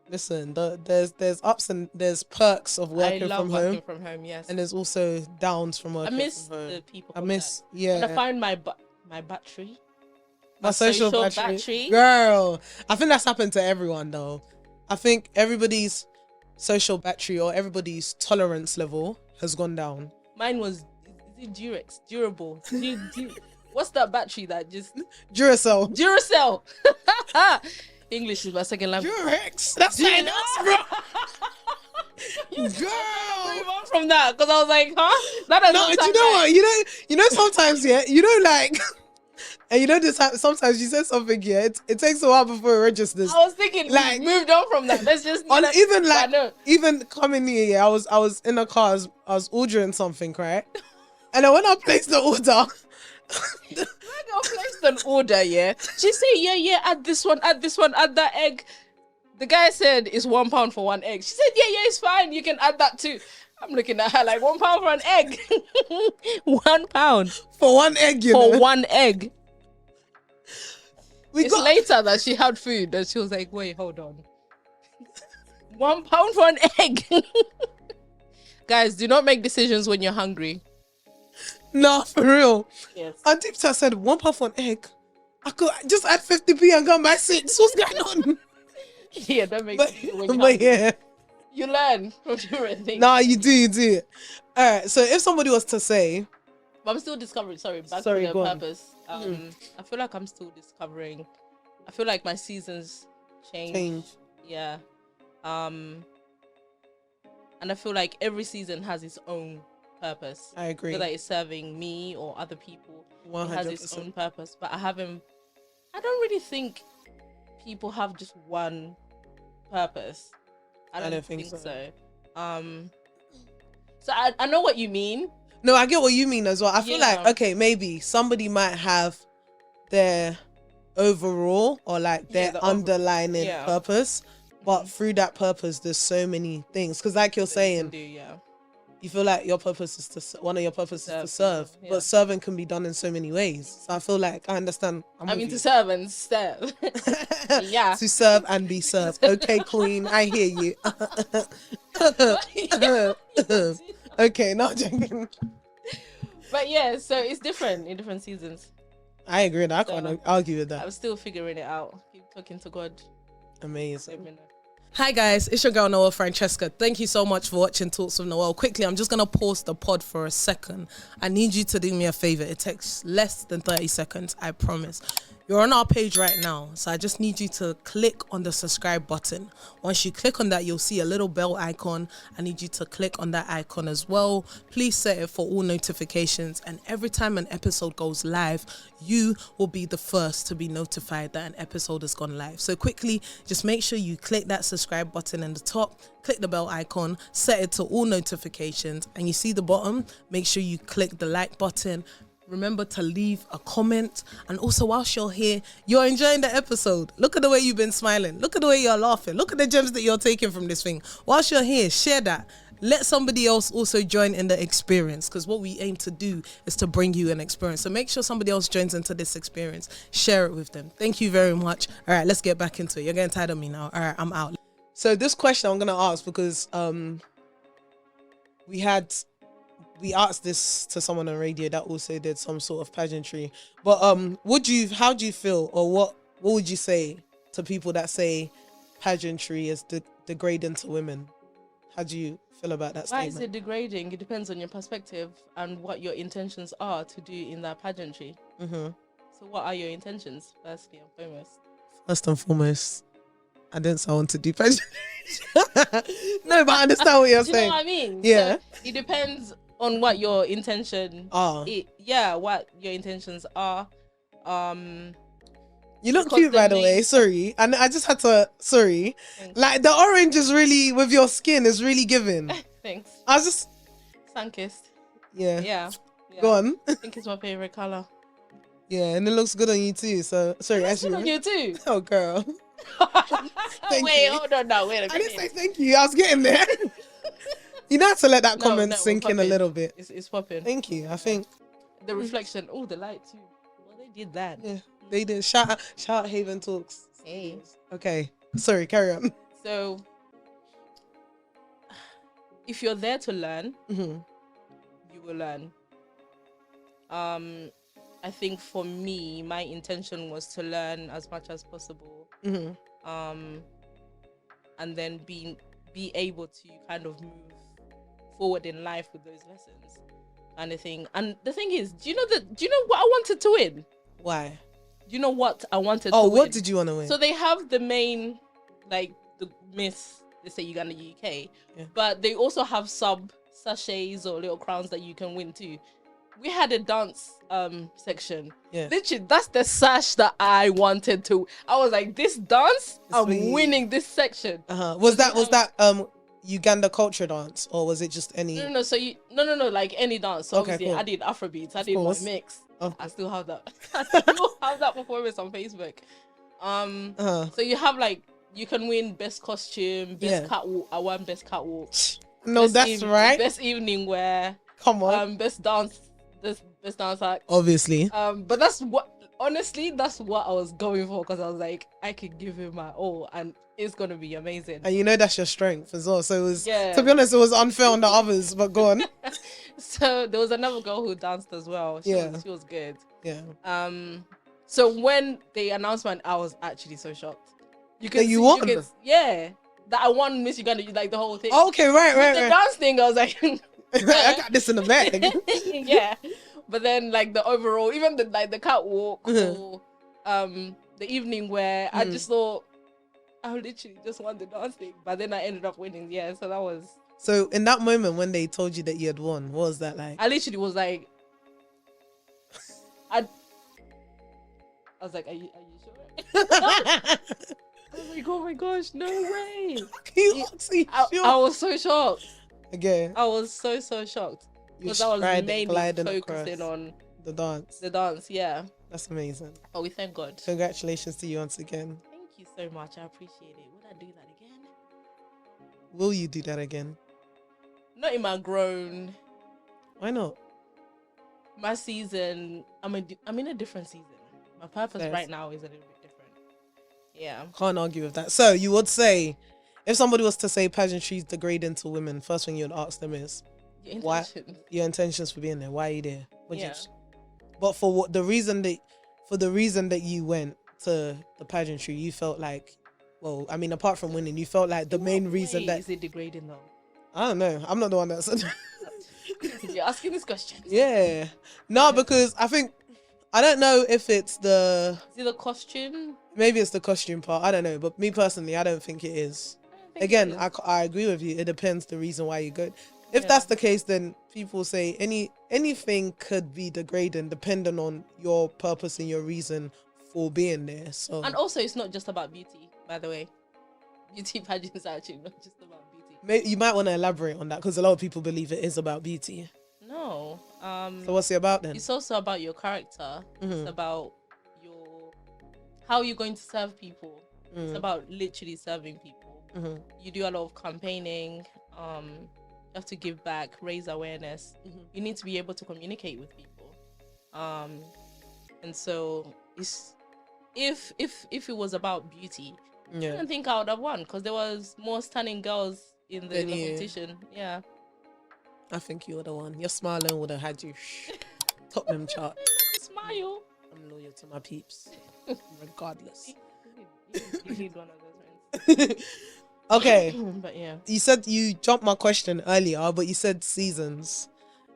Listen, there's ups and there's perks of working I love from working home, from home. Yes, and there's also downs from I working miss from home. the people. I contact. miss, yeah. And I find my battery. My social battery. Girl, I think that's happened to everyone though. I think everybody's social battery or everybody's tolerance level has gone down. Mine was, is it Durex? Durable. What's that battery that just... Duracell. Duracell. English is my second language. Durex. That's fine, bro. Girl. Move on from that, because I was like, huh? That doesn't No, sound do you know right. what? You know sometimes, yeah, you know, like, and you know this. Sometimes you said something, yeah. It takes a while before it registers. I was thinking, like, we moved on from that. Let's just even coming here, yeah. I was in a car. I was ordering something, right? And then when I placed the order, I placed an order, yeah. She said, yeah, add this one, add that egg. The guy said it's £1 for one egg. She said, yeah, it's fine. You can add that too. I'm looking at her like £1 for an egg. £1 for one egg, you for know? one egg. It's later that she had food and she was like, wait, hold on. £1 for an egg. Guys, do not make decisions when you're hungry. No, for real. Yes. And Deepta said £1 for an egg. I could just add 50p and go buy 6. What's going on? Yeah, that makes sense when you're but hungry. yeah. You learn from different things. Nah, you do. Alright, so if somebody was to say, but I'm still discovering. Sorry, back to the purpose. I feel like I'm still discovering. I feel like my seasons change. Yeah. And I feel like every season has its own purpose. I agree. Whether it's serving me or other people, 100%. it has its own purpose. But I don't really think people have just one purpose. I don't think so. So I know what you mean. No, I get what you mean as well. I feel Yeah. like, okay, maybe somebody might have their overall or like their underlining purpose, but through that purpose, there's so many things. Because like you're saying, you feel like your purpose is one of your purposes is to serve, but serving can be done in so many ways. So I feel like I understand. To serve and serve. Yeah. To serve and be served. Okay, queen, I hear you. Okay, not joking. But yeah, so it's different in different seasons. I agree with that. I can't argue with that. I'm still figuring it out. Keep talking to God. Amazing. Hi guys, it's your girl Noelle Francesca. Thank you so much for watching Talks with Noelle. Quickly, I'm just going to pause the pod for a second. I need you to do me a favor. It takes less than 30 seconds, I promise. You're on our page right now, so I just need you to click on the subscribe button. Once you click on that, you'll see a little bell icon. I need you to click on that icon as well. Please set it for all notifications, and every time an episode goes live, you will be the first to be notified that an episode has gone live. So quickly, just make sure you click that subscribe button in the top, click the bell icon, set it to all notifications, and you see the bottom, make sure you click the like button. Remember to leave a comment, and also whilst you're here, you're enjoying the episode. Look at the way you've been smiling. Look at the way you're laughing. Look at the gems that you're taking from this thing. Whilst you're here, share that. Let somebody else also join in the experience, because what we aim to do is to bring you an experience. So make sure somebody else joins into this experience. Share it with them. Thank you very much. All right, let's get back into it. You're getting tired of me now. All right, I'm out. So this question I'm going to ask because we asked this to someone on radio that also did some sort of pageantry. But how do you feel, or what would you say to people that say pageantry is degrading to women? How do you feel about that statement? Why is it degrading? It depends on your perspective and what your intentions are to do in that pageantry. So what are your intentions, firstly and foremost? First and foremost, I didn't say I want to do pageantry. No, but I understand what you're saying. Do you know what I mean? Yeah. So it depends on what your intention are. What your intentions are. You look cute, by the way. Sorry. And I just had to, sorry. Thanks. Like, the orange is really, with your skin, is really giving. Thanks. I was just... Sun-kissed. Yeah. Go on. I think it's my favorite color. Yeah, and it looks good on you too. So, sorry. It looks good on you too. Oh, girl. Hold on now. Wait a minute. I didn't say thank you. I was getting there. You know how to let that comment sink in a little bit. It's popping. Thank you. I think the reflection. Oh, the light too. Well, they did that. Yeah, they did. Shout out Haven Talks. Hey. Okay. Sorry. Carry on. So, if you're there to learn, you will learn. I think for me, my intention was to learn as much as possible. And then be able to kind of move forward in life with those lessons kind of thing. And the thing is, do you know what I wanted to win? Why? Do you know what I wanted to win? Oh, what did you want to win? So they have the main, like, the Miss, they say Uganda UK, but they also have sub sachets or little crowns that you can win too. We had a dance section. Yeah. Literally, that's the sash that I wanted to. I was like, this dance, I'm winning this section. Was that Uganda culture dance, or was it just any? No. So no, like any dance. So obviously, cool. I did Afrobeats. I did my mix. I still have that. I still have that performance on Facebook. So you have like, you can win best costume, best catwalk. I won best catwalk. No, that's right. Best evening wear. Come on. Best dance. Best dance act. Obviously. But that's what I was going for, because I was like, I could give him my all, and it's gonna be amazing. And you know that's your strength as well. So it was, to be honest, it was unfair on the others. But go on. So there was another girl who danced as well. She was good. Yeah. So when they announced mine, I was actually so shocked. You won? That I won Miss Uganda, like the whole thing. Okay, right. The dance thing, I was like, I got this in the bag. Yeah. But then like the overall, even the catwalk or the evening wear, I just thought I literally just won the dance thing. But then I ended up winning. Yeah, so that was. So in that moment when they told you that you had won, what was that like? I literally was like, I was like, are you sure? I was like, oh my gosh, no way. I was so shocked. Again, I was so shocked you because I was stride mainly gliding focusing across on the dance. the dance. Yeah. That's amazing. Oh, we thank God. Congratulations to you once again. Thank you so much. I appreciate it. Would I do that again? Will you do that again? Not in my grown. Why not? My season. I'm in a different season. My purpose Yes. right now is a little bit different. Yeah. Can't argue with that. So you would say, if somebody was to say pageantry is degrading to women, first thing you'd ask them is, Your why intentions. your intentions for being there? Why are you there? Would you Yeah. But for what the reason that you went to the pageantry, you felt like, well, I mean, apart from winning, you felt like the main reason that is it degrading though? I don't know. I'm not the one that said. You're asking these questions. Yeah, no, because I don't know if it's Is it the costume? maybe it's the costume part. I don't know, but me personally, I don't think it is. I don't think Again, it is. I agree with you. It depends the reason why you go. If Yeah. that's the case, then people say anything could be degrading depending on your purpose and your reason for being there. So And also, it's not just about beauty, by the way. Beauty pageants are actually not just about beauty. you might want to elaborate on that because a lot of people believe it is about beauty. No. So what's it about then? It's also about your character. Mhm. It's about how you're going to serve people. It's Mm. about literally serving people. Mhm. You do a lot of campaigning. You have to give back, raise awareness. Mhm. You need to be able to communicate with people. And so it's if it was about beauty, I Yeah. don't think I would have won because there was more stunning girls in the Than you. competition. Yeah. I think you were the one. Your smiling would have had you top them chart. Smile. I'm loyal to my peeps, regardless. You need one of those friends. Okay, But yeah. you said you jumped my question earlier, but you said seasons.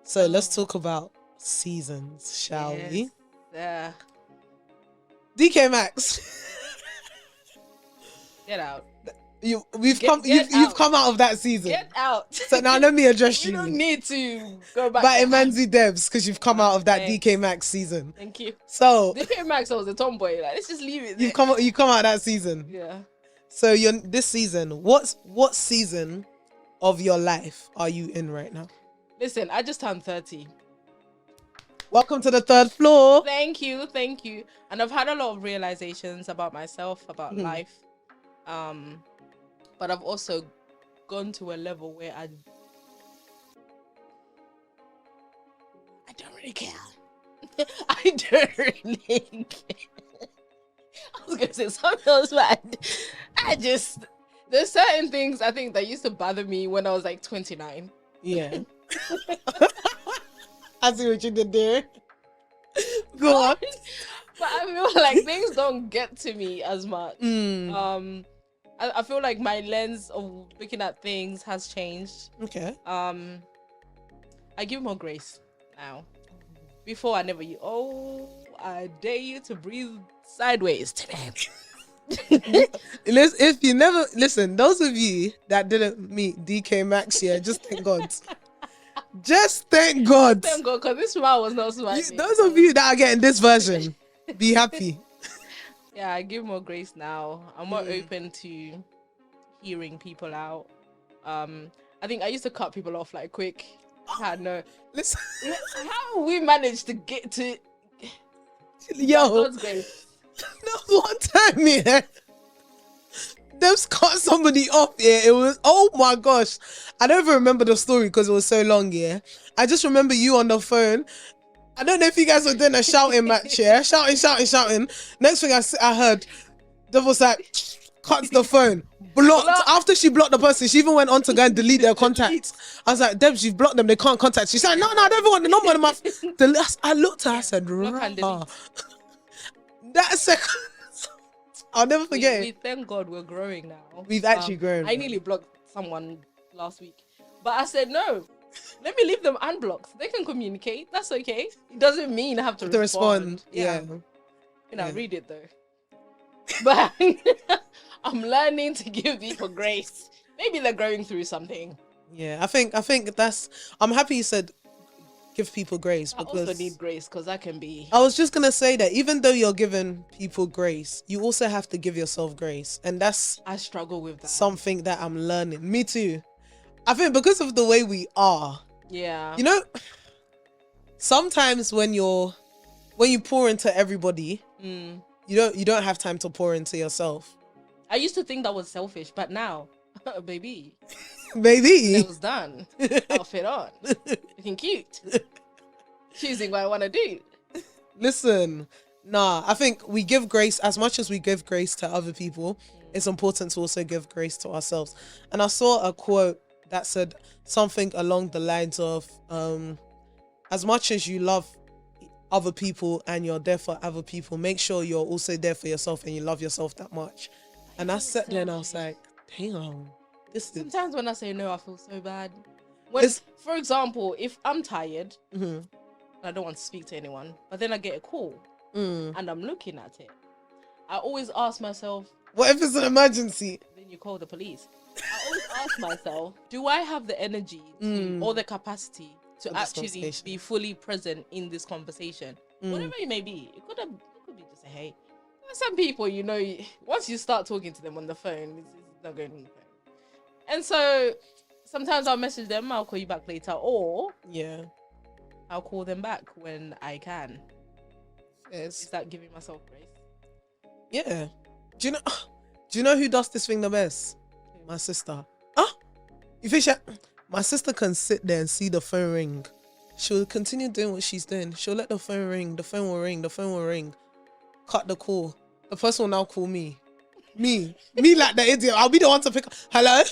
So let's talk about seasons, shall we? Yeah. DK Max, Get out. you've Get out. come out of that season. Get out. So now let me address You you. don't need to go back. But to- Imanzi Debs, because you've come out of that Thanks. DK Max season. Thank you. So DK Max was a tomboy. Like, let's just leave it there. you come out that season. Yeah. So you're this season. What season of your life are you in right now? Listen, I just turned 30. Welcome to the third floor. Thank you. And I've had a lot of realizations about myself, about Mhm. life. But I've also gone to a level where I don't really care. I don't really care. I was gonna say something else, but there's certain things I think that used to bother me when I was like 29. Yeah. I see what you did there. Go on. But I feel like things don't get to me as much. Mm. I feel like my lens of looking at things has changed. Okay. I give more grace now. Before I never I dare you to breathe sideways today. If you never listen, those of you that didn't meet DK Max, yeah, just thank God. Just thank God. Thank God, because this smile was not smiling. Those of you that are getting this version, be happy. Yeah, I give more grace now. I'm more open to hearing people out. I think I used to cut people off like quick. I know. Listen, How we managed to get to yo, God's grace. no, one time, yeah, Debs cut somebody off, yeah. It was, oh my gosh. I don't even remember the story because it was so long, yeah. I just remember you on the phone. I don't know if you guys were doing a shouting match, yeah. Shouting. Next thing I heard, Deb was like, cuts the phone. Blocked. After she blocked the person, she even went on to go and delete their contacts. I was like, Debs, you've blocked them. They can't contact. She's like, no, I don't even want the number in my... I looked at her, I said, Block and delete. that second... I'll never forget We it. thank God we're growing now. We've actually grown. I nearly blocked someone last week, but I said no. Let me leave them unblocked. They can communicate. That's okay. It doesn't mean I have to respond. Yeah. Read it though. But I'm learning to give people grace. Maybe they're going through something. Yeah, I think that's... I'm happy you said give people grace, I because also need grace because I can be. I was just gonna say that even though you're giving people grace, you also have to give yourself grace, and that's I struggle with that. something that I'm learning. Me too. I think because of the way we are, Yeah. you know, sometimes when you pour into everybody, you don't have time to pour into yourself. I used to think that was selfish, but now, baby, Baby. nails done, outfit on, looking cute, choosing what I want to do. Listen, nah, I think we give grace as much as we give grace to other people. It's important to also give grace to ourselves. And I saw a quote that said something along the lines of, as much as you love other people and you're there for other people, make sure you're also there for yourself and you love yourself that much. And I sat there and I was like, damn, this is... Sometimes when I say no, I feel so bad. When, for example, if I'm tired, and I don't want to speak to anyone, but then I get a call and I'm looking at it, I always ask myself, what if it's an emergency? Then you call the police. I always ask myself, do I have the energy or the capacity to actually be fully present in this conversation? Whatever it may be. It could be just a hey. There are some people, you know, once you start talking to them on the phone, it's not going on the phone. And so sometimes I'll message them, I'll call you back later, or I'll call them back when I can. Yes. Is that giving myself grace? Yeah. Do you know who does this thing the best? My sister. You think my sister can sit there and see the phone ring. She'll continue doing what she's doing. She'll let the phone ring. The phone will ring. The phone will ring. Cut the call. The person will now call me. Me like the idiot. I'll be the one to pick up. Hello?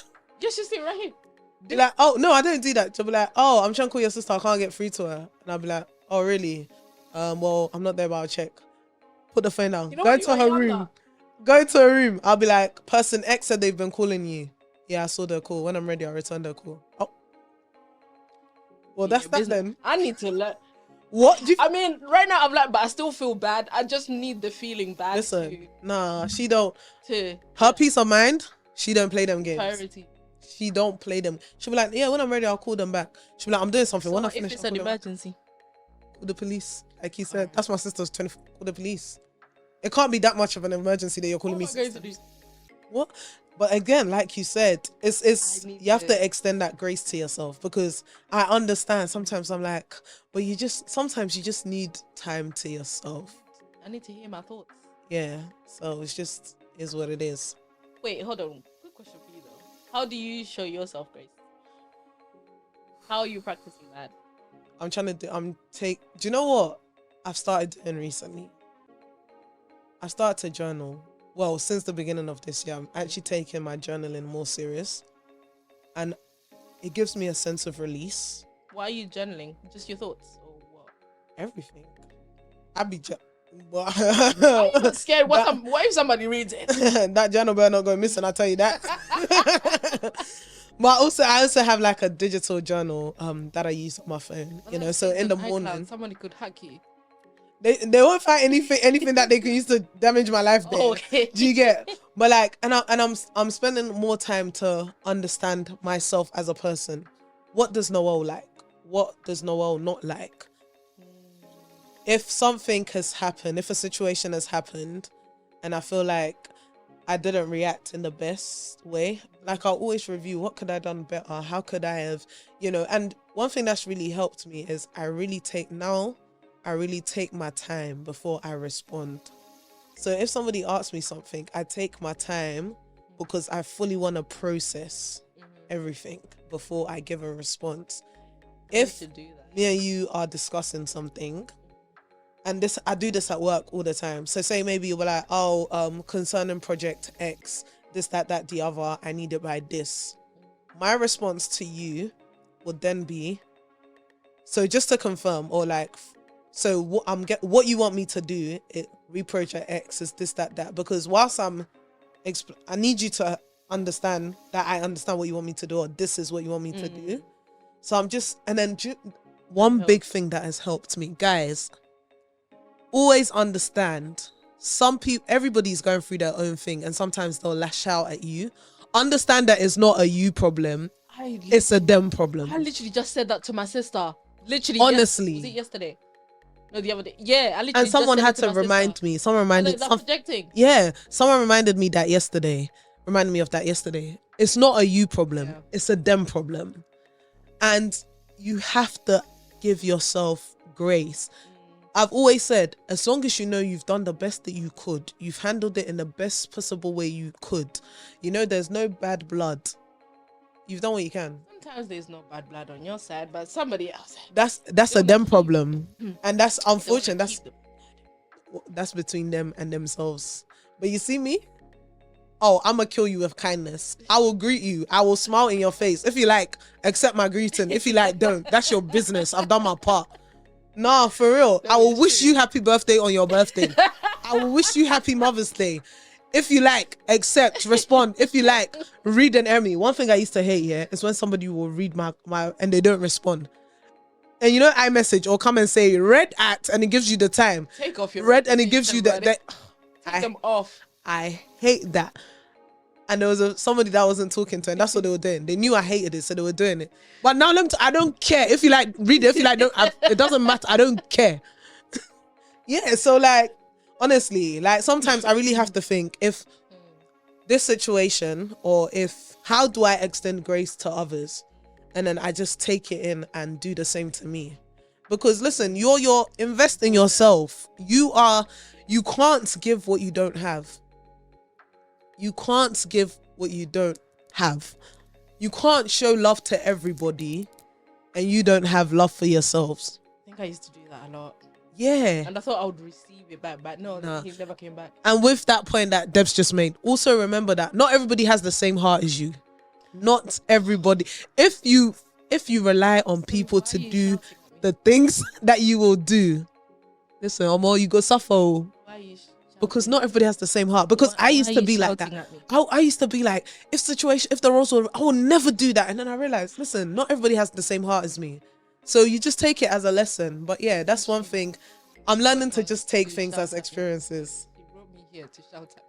Yes, she's still right. Be like, oh, no, I don't do that. She'll be like, oh, I'm trying to call your sister. I can't get through to her. And I'll be like, oh, really? Well, I'm not there, but I'll check. Put the phone down. Go to her room. Go to her room. I'll be like, person X said they've been calling you. Yeah, I saw the call. When I'm ready, I'll return the call. Oh. Well, that's that then. I need to learn. What? I mean, right now I'm like, but I still feel bad. I just need the feeling bad. Listen, nah, she don't. Her peace of mind, she don't play them games. Priority. She don't play them. She'll be like, yeah, when I'm ready, I'll call them back. She'll be like, I'm doing something. So when I if finish, it's an emergency? Call the police. Like he said, that's my sister's 24. Call the police. It can't be that much of an emergency that you're calling me. What am I going to do? What? But again, like you said, it's you have to extend that grace to yourself, because I understand sometimes I'm like, but sometimes you just need time to yourself. I need to hear my thoughts. Yeah. So it's just is what it is. Wait, hold on. Quick question for you though. How do you show yourself grace? How are you practicing that? Do you know what I've started doing recently? I've started to journal. Well, since the beginning of this year, I'm actually taking my journaling more serious. And it gives me a sense of release. Why are you journaling? Just your thoughts or what? Everything. I'm not scared. What if somebody reads it? That journal better not go missing, I'll tell you that. But I also have like a digital journal that I use on my phone. You know, so in the morning. Somebody could hack you. They won't find anything that they can use to damage my life there. Okay. Do you get? But like, I'm spending more time to understand myself as a person. What does Noelle like? What does Noelle not like? If something has happened, if a situation has happened, and I feel like I didn't react in the best way, like I'll always review what could I have done better? How could I have, and one thing that's really helped me is I really take my time before I respond. So if somebody asks me something, I take my time because I fully want to process everything before I give a response. If me and you are discussing something, and I do this at work all the time. So say maybe you're like, concerning project X, this, that, the other, I need it by this. My response to you would then be, so just to confirm, or like, so what you want me to do, project X is this, that, because whilst I need you to understand that I understand what you want me to do, or this is what you want me to do. So I'm just, and then one big thing that has helped me, guys, always understand everybody's going through their own thing, and sometimes they'll lash out at you. Understand that it's not a you problem, it's a them problem. I literally just said that to my sister. Literally, honestly. Was it yesterday? No, the other day. Yeah, I literally. And someone had to remind me. Someone reminded. Projecting. Yeah, someone reminded me of that yesterday. It's not a you problem. Yeah. It's a them problem. And you have to give yourself grace. I've always said, as long as you know you've done the best that you could, you've handled it in the best possible way you could, you know, there's no bad blood. You've done what you can. Sometimes there's no bad blood on your side, but somebody else. That's a them problem. And that's unfortunate. Keep That's between them and themselves. But you see me? Oh, I'm gonna kill you with kindness. I will greet you. I will smile in your face. If you like, accept my greeting. If you like, don't. That's your business. I've done my part. Nah, for real. I will wish you happy birthday on your birthday. I will wish you happy Mother's Day. If you like, accept, respond. If you like, read and air me. One thing I used to hate, yeah, is when somebody will read my and they don't respond. And you know, iMessage or come and say read at, and it gives you the time. Take off your read and it gives you the take them off. I hate that. And there was somebody that I wasn't talking to, and that's what they were doing. They knew I hated it, so they were doing it. But now I don't care. If you like, read it. If you like, don't. It doesn't matter. I don't care. Yeah. So like, honestly, like sometimes I really have to think if this situation, or if how do I extend grace to others, and then I just take it in and do the same to me. Because listen, you're investing yourself. You can't give what you don't have. You can't give what you don't have. You can't show love to everybody and you don't have love for yourselves. I think I used to do that a lot. Yeah. And I thought I would receive it back, but no, Nah. he never came back. And with that point that Debs just made, also remember that not everybody has the same heart as you. Not everybody. If you rely on people to do the things that you will do, listen, Omo, you go suffer. Why are you Because not everybody has the same heart. Because I used to be like that. I used to be like, if the roles were, I will never do that. And then I realized, listen, not everybody has the same heart as me. So you just take it as a lesson. But yeah, that's one thing. I'm learning to just take things as experiences. He brought me here to shout at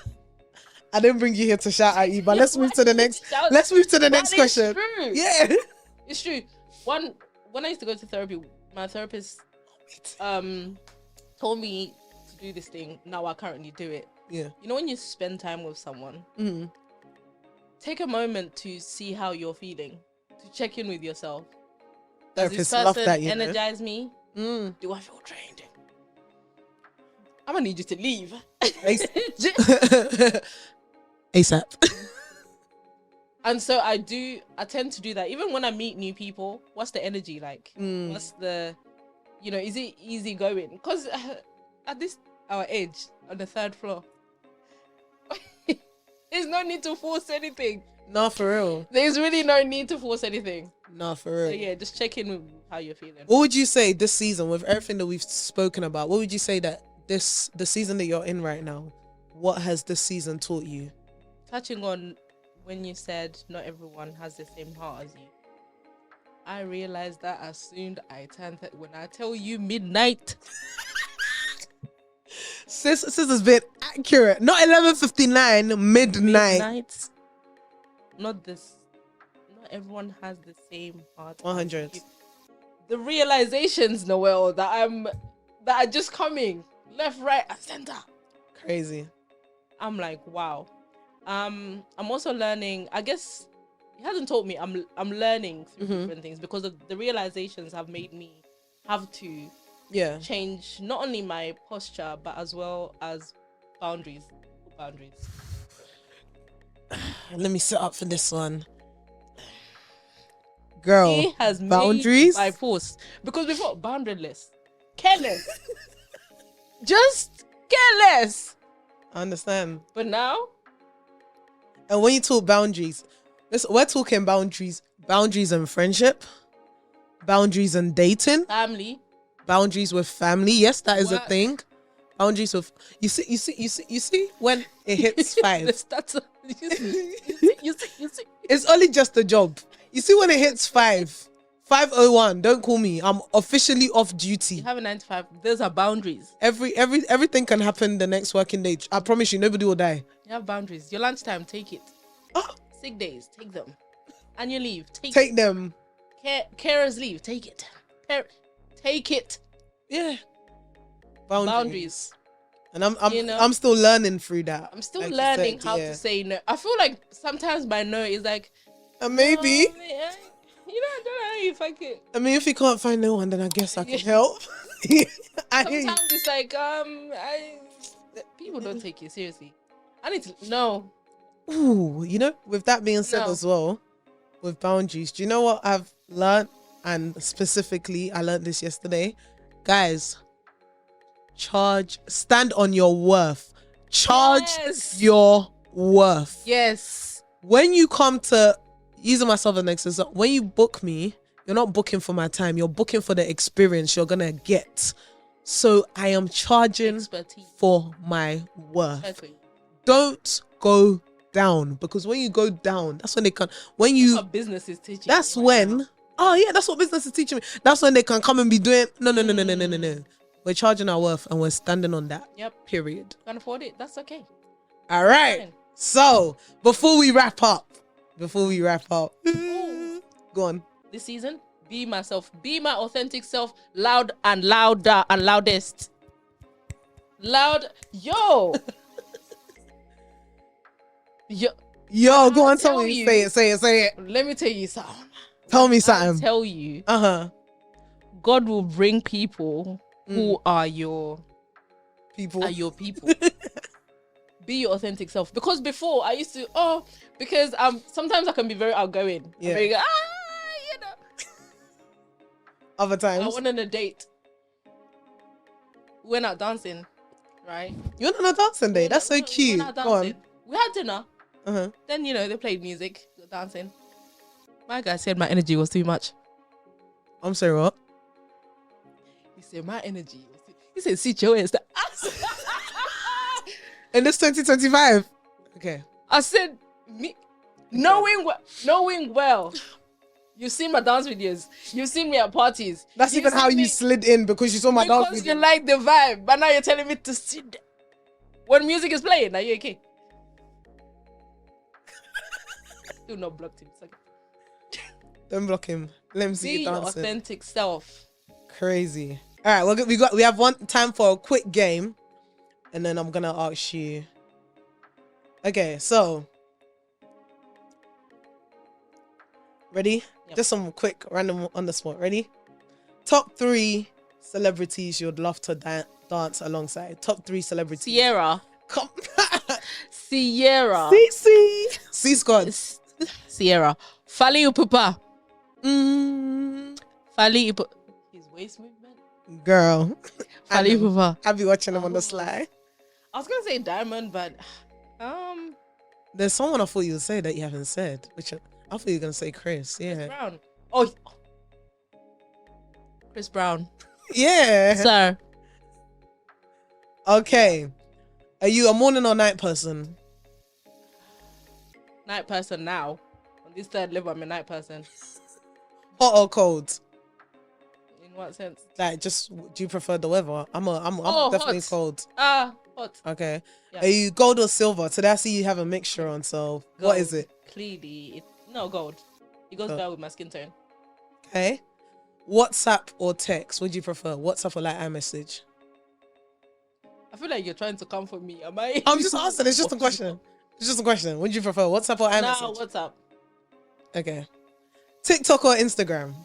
me. I didn't bring you here to shout at you, but let's move to the next. Let's move to the next question. True. Yeah, It's true. When I used to go to therapy, my therapist told me to do this thing. Now I currently do it. yeah. You know, when you spend time with someone, Mm-hmm. take a moment to see how you're feeling, to check in with yourself. Does this Therapists love person that, you know. energize me? Mm. Do I feel drained? I'm gonna need you to leave. ASAP. And so I tend to do that. Even when I meet new people, what's the energy like? What's the, is it easy going? Because at our age, on the 3rd floor, there's no need to force anything. No, for real. There's really no need to force anything. No, for real. So yeah, just check in with how you're feeling. What would you say this season, with everything that we've spoken about, what would you say that the season that you're in right now, what has this season taught you? Touching on when you said not everyone has the same heart as you, I realized that as soon as I turned when I tell you midnight. Sis has been accurate. Not 11:59, midnight. Not everyone has the same heart. 100. The realizations, Noelle, that are just coming left, right, and center. Crazy. I'm like, wow. I'm also learning. I guess it hasn't taught me. I'm learning through different things, because the realizations have made me have to change not only my posture but as well as boundaries. Let me set up for this one. Girl, He has boundaries made by force, because before, boundaryless, careless, just careless. I understand. But now, And when you talk boundaries, we're talking boundaries in friendship, boundaries in dating, family. boundaries with family. Yes, that is a Work. thing. Boundaries with you see when it hits 5. You see. It's only just a job. You see when it hits 5:01, don't call me. I'm officially off duty. You have a 9 to 5. Those are boundaries. Everything can happen the next working day. I promise you, nobody will die. You have boundaries. Your lunchtime, take it. Oh. Sick days, take them. Annual leave, take Take them. Carers leave, take it. Take it. Yeah. Boundaries. And I'm You know? I'm still learning through that. I'm still like you learning said, how yeah. to say no. I feel like sometimes my no is like, And maybe, "Oh, man, I don't know if I could." I mean, if you can't find no one, then I guess I can Yeah. help. I hear you. Sometimes it's like, people don't take you seriously. I need to no. Ooh, with that being said No. as well, with boundaries, do you know what I've learned? And specifically, I learned this yesterday. Guys, stand on your worth. Charge Yes. your worth. Yes. When you come to, using myself as an example, when you book me, you're not booking for my time. You're booking for the experience you're going to get. So I am charging Expertise. for my worth. Exactly. Don't go down, because when you go down, that's when they can, when you, That's what business is teaching. that's you right when, now. oh yeah, that's what business is teaching me. That's when they can come and be doing, no. We're charging our worth and we're standing on that. Yep. Period. Can't afford it. That's okay. All right. Fine. So before we wrap up, Ooh. go on. This season, be myself. Be my authentic self. Loud and louder and loudest. Loud. Yo. Yo, go on, tell tell me. you- Say it. Let me tell you something. Tell me I something. tell you, God God will bring people who are your people. people. Be your authentic self. Because before I used to, because sometimes I can be very outgoing. Yeah. Very, Other I times. went on a date. We went out dancing, right? You went on a dancing day. That's so We cute. went out Go on. dancing. We had dinner. Uh-huh. Then, they played music, dancing. My guy said my energy was too much. I'm sorry, what? He said my energy was too. He said, "See your ass." In this 2025. Okay. I said, me, knowing well. You've seen my dance videos. You've seen me at parties. That's You've even how seen you me- slid in, because you saw my dance Because video. you like the vibe, but now you're telling me to sit there. When music is playing, are you okay? Still not blocked him. It's okay. Don't block him. Let him see Be you your dancing. authentic self. Crazy. All right, we have one time for a quick game, and then I'm gonna ask you. Okay, so ready? Yep. Just some quick random on the spot. Ready? Top 3 celebrities you'd love to dance alongside. Top 3 celebrities. Sierra. Come. Sierra. C Scott. Sierra. Fali Ipupa. Mm, Fali Ipupa. His waist movement. girl. I Fali know. Ipupa. I'll be watching them on the sly. I was gonna say Diamond, but There's someone I thought you would say that you haven't said, which I thought you were gonna say Chris. Yeah. Brown. Oh, Chris Brown. Yeah. Sir. Okay. Are you a morning or night person? Night person now. On this third level, I'm a night person. Hot or cold? In what sense? Like, just do you prefer the weather? I'm Oh, definitely hot. cold. Hot. Okay. Yeah. Are you gold or silver? Today I see you have a mixture on. So what is it? Clearly, no gold. It goes Gold. well with my skin tone. Okay. WhatsApp or text? What do you prefer? WhatsApp or like iMessage? I feel like you're trying to come for me. Am I? I'm just asking. It's just a question. It's just a question. What do you prefer? WhatsApp or iMessage? Now, what's up? Okay. TikTok or Instagram?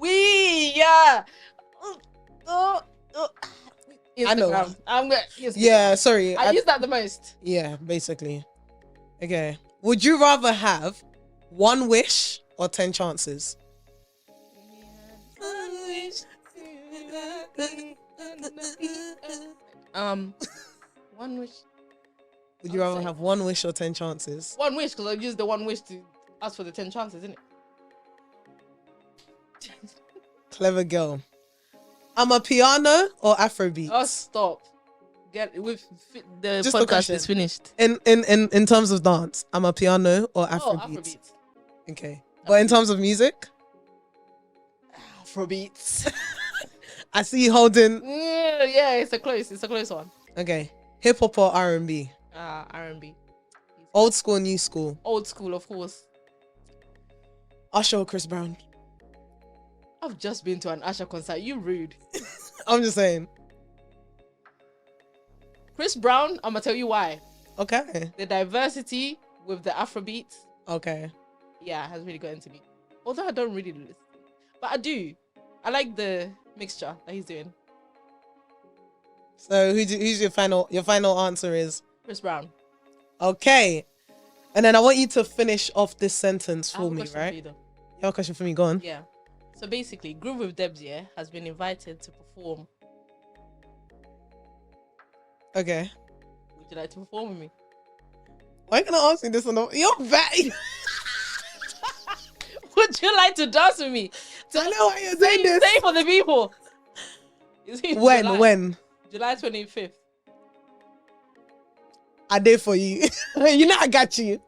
Yeah. Instagram. I know. I'm gonna. Yeah, sorry. I use that the most. Yeah, basically. Okay. Would you rather have 1 wish or 10 chances? One wish. Would you I'll rather say- have 1 wish or 10 chances? One wish, because I use the one wish to ask for the 10 chances, isn't it? Clever girl. I'm a piano or Afrobeat? Oh, stop. The Just a podcast question. is finished. In terms of dance, I'm a piano or Afrobeat? Afrobeats. Okay. But in terms of music, Afrobeats. I see you holding. Yeah, it's a close one. Okay. Hip hop or R&B? R&B. Old school, new school. Old school, of course. Usher or Chris Brown? I've just been to an Usher concert. You rude. I'm just saying. Chris Brown, I'm gonna tell you why. Okay. The diversity with the Afrobeat, Okay. has really got into me. Although I don't really listen, but I do. I like the mixture that he's doing. So who's your final answer is? Chris Brown. Okay. And then I want you to finish off this sentence I have for a me, question right? for you, though. You have a question for me? Go on. Yeah. So basically, Groove with Debs, has been invited to perform. Okay. Would you like to perform with me? Why are you gonna ask me this on the... You're bad. Would you like to dance with me? I know why you're saying this. Say for the people. When? July 25th. I did for you. You know I got you.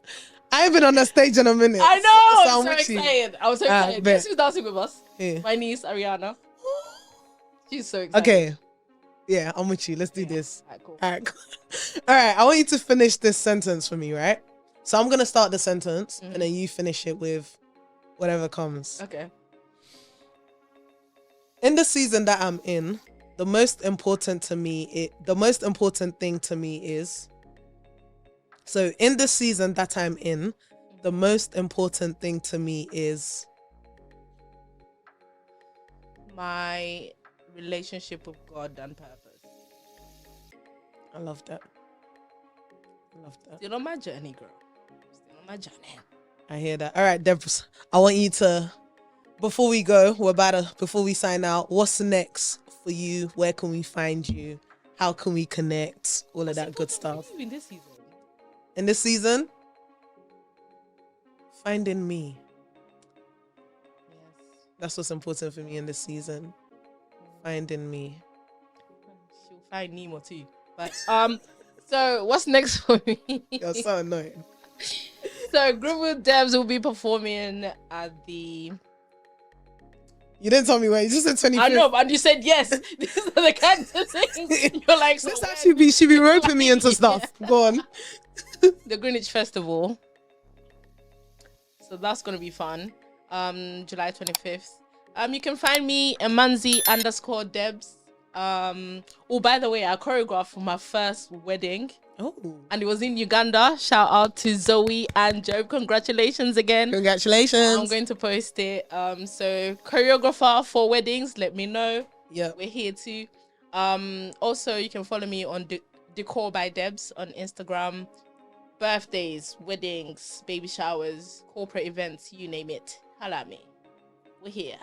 I ain't been on the stage in a minute. I know. So I'm so with you. excited. I was so excited. bet. Guess who's dancing with us? Yeah. My niece, Ariana. She's so excited. Okay. Yeah, I'm with you. Let's do this. Alright, cool. All right. All right. I want you to finish this sentence for me, right? So I'm gonna start the sentence, and then you finish it with whatever comes. Okay. In the season that I'm in, the most important thing to me is. So in the season that I'm in, the most important thing to me is My relationship with God and purpose. I love that. Still on my journey, girl. Still on my journey. I hear that. All right, Debs, I want you to, before we sign out, what's next for you? Where can we find you? How can we connect? All of that good stuff. In this season. In this season, finding me. Yes. That's what's important for me in this season. Finding me. She'll find Nemo too. But so what's next for me? You're so annoying. So Groove with Debs will be performing at the... You didn't tell me where. You just said 25th. I know, and you said yes. These are the kinds of things you're like. So This actually she be roping me into stuff. Go on. The Greenwich Festival. So that's gonna be fun. July 25th. You can find me Emanzi_Debs. Oh, by the way, I choreographed for my first wedding. Oh. And it was in Uganda. Shout out to Zoe and Job. Congratulations again. Congratulations. I'm going to post it. So choreographer for weddings, let me know. Yeah. We're here too. Also you can follow me on Decor by Debs on Instagram. Birthdays, weddings, baby showers, corporate events, you name it. Holla at me. We're here.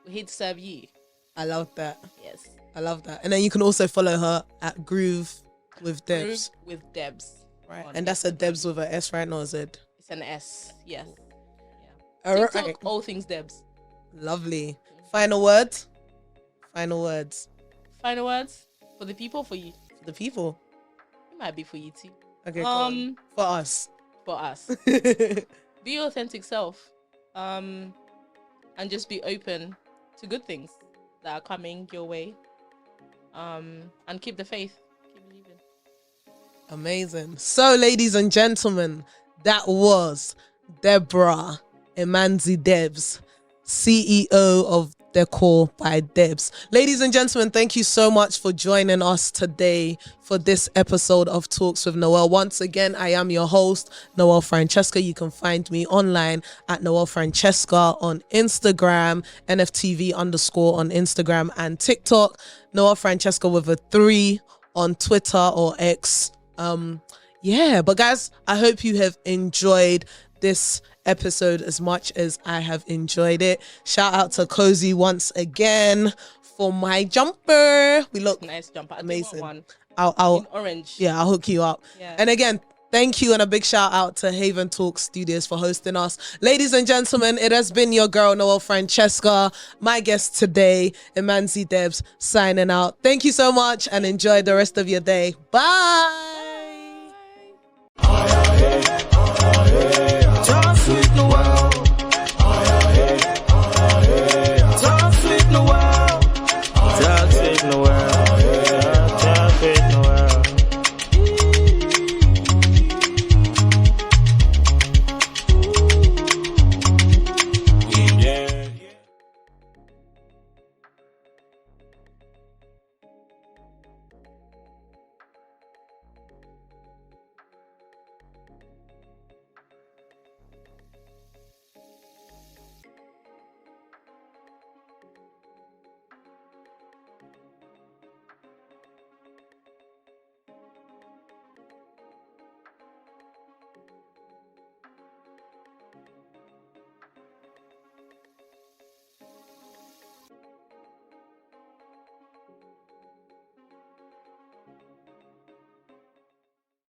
We're here to serve you. I love that. Yes. I love that. And then you can also follow her at Groove with Debs. Groove with Debs. Right. on And that's a Instagram. Debs with a S, right? Not a Z. It's an S. Yes. All right. TikTok, all things Debs. Lovely. Final words? Final words. Final words for the people, for you. For the people. It might be for you too. Okay, go on. For us. For us. Be your authentic self. And just be open to good things that are coming your way. And keep the faith. Keep believing. Amazing. So, ladies and gentlemen, that was Deborah Emanzi Debs, CEO of Decor by Debs. Ladies and gentlemen, thank you so much for joining us today for this episode of Talks with Noelle. Once again, I am your host, Noelle Francesca. You can find me online at Noelle Francesca on Instagram, NFTV_ on Instagram and TikTok, Noelle Francesca with a 3 on Twitter or X. But guys, I hope you have enjoyed this episode as much as I have enjoyed it. Shout out to Cozy once again for my jumper. We look Nice jumper. amazing. One I'll in orange. yeah, I'll hook you up. Yeah. And again, thank you and a big shout out to Haven Talk Studios for hosting us. Ladies and gentlemen, it has been your girl Noelle Francesca. My guest today, Emanzi Debs, signing out. Thank you so much and enjoy the rest of your day. Bye.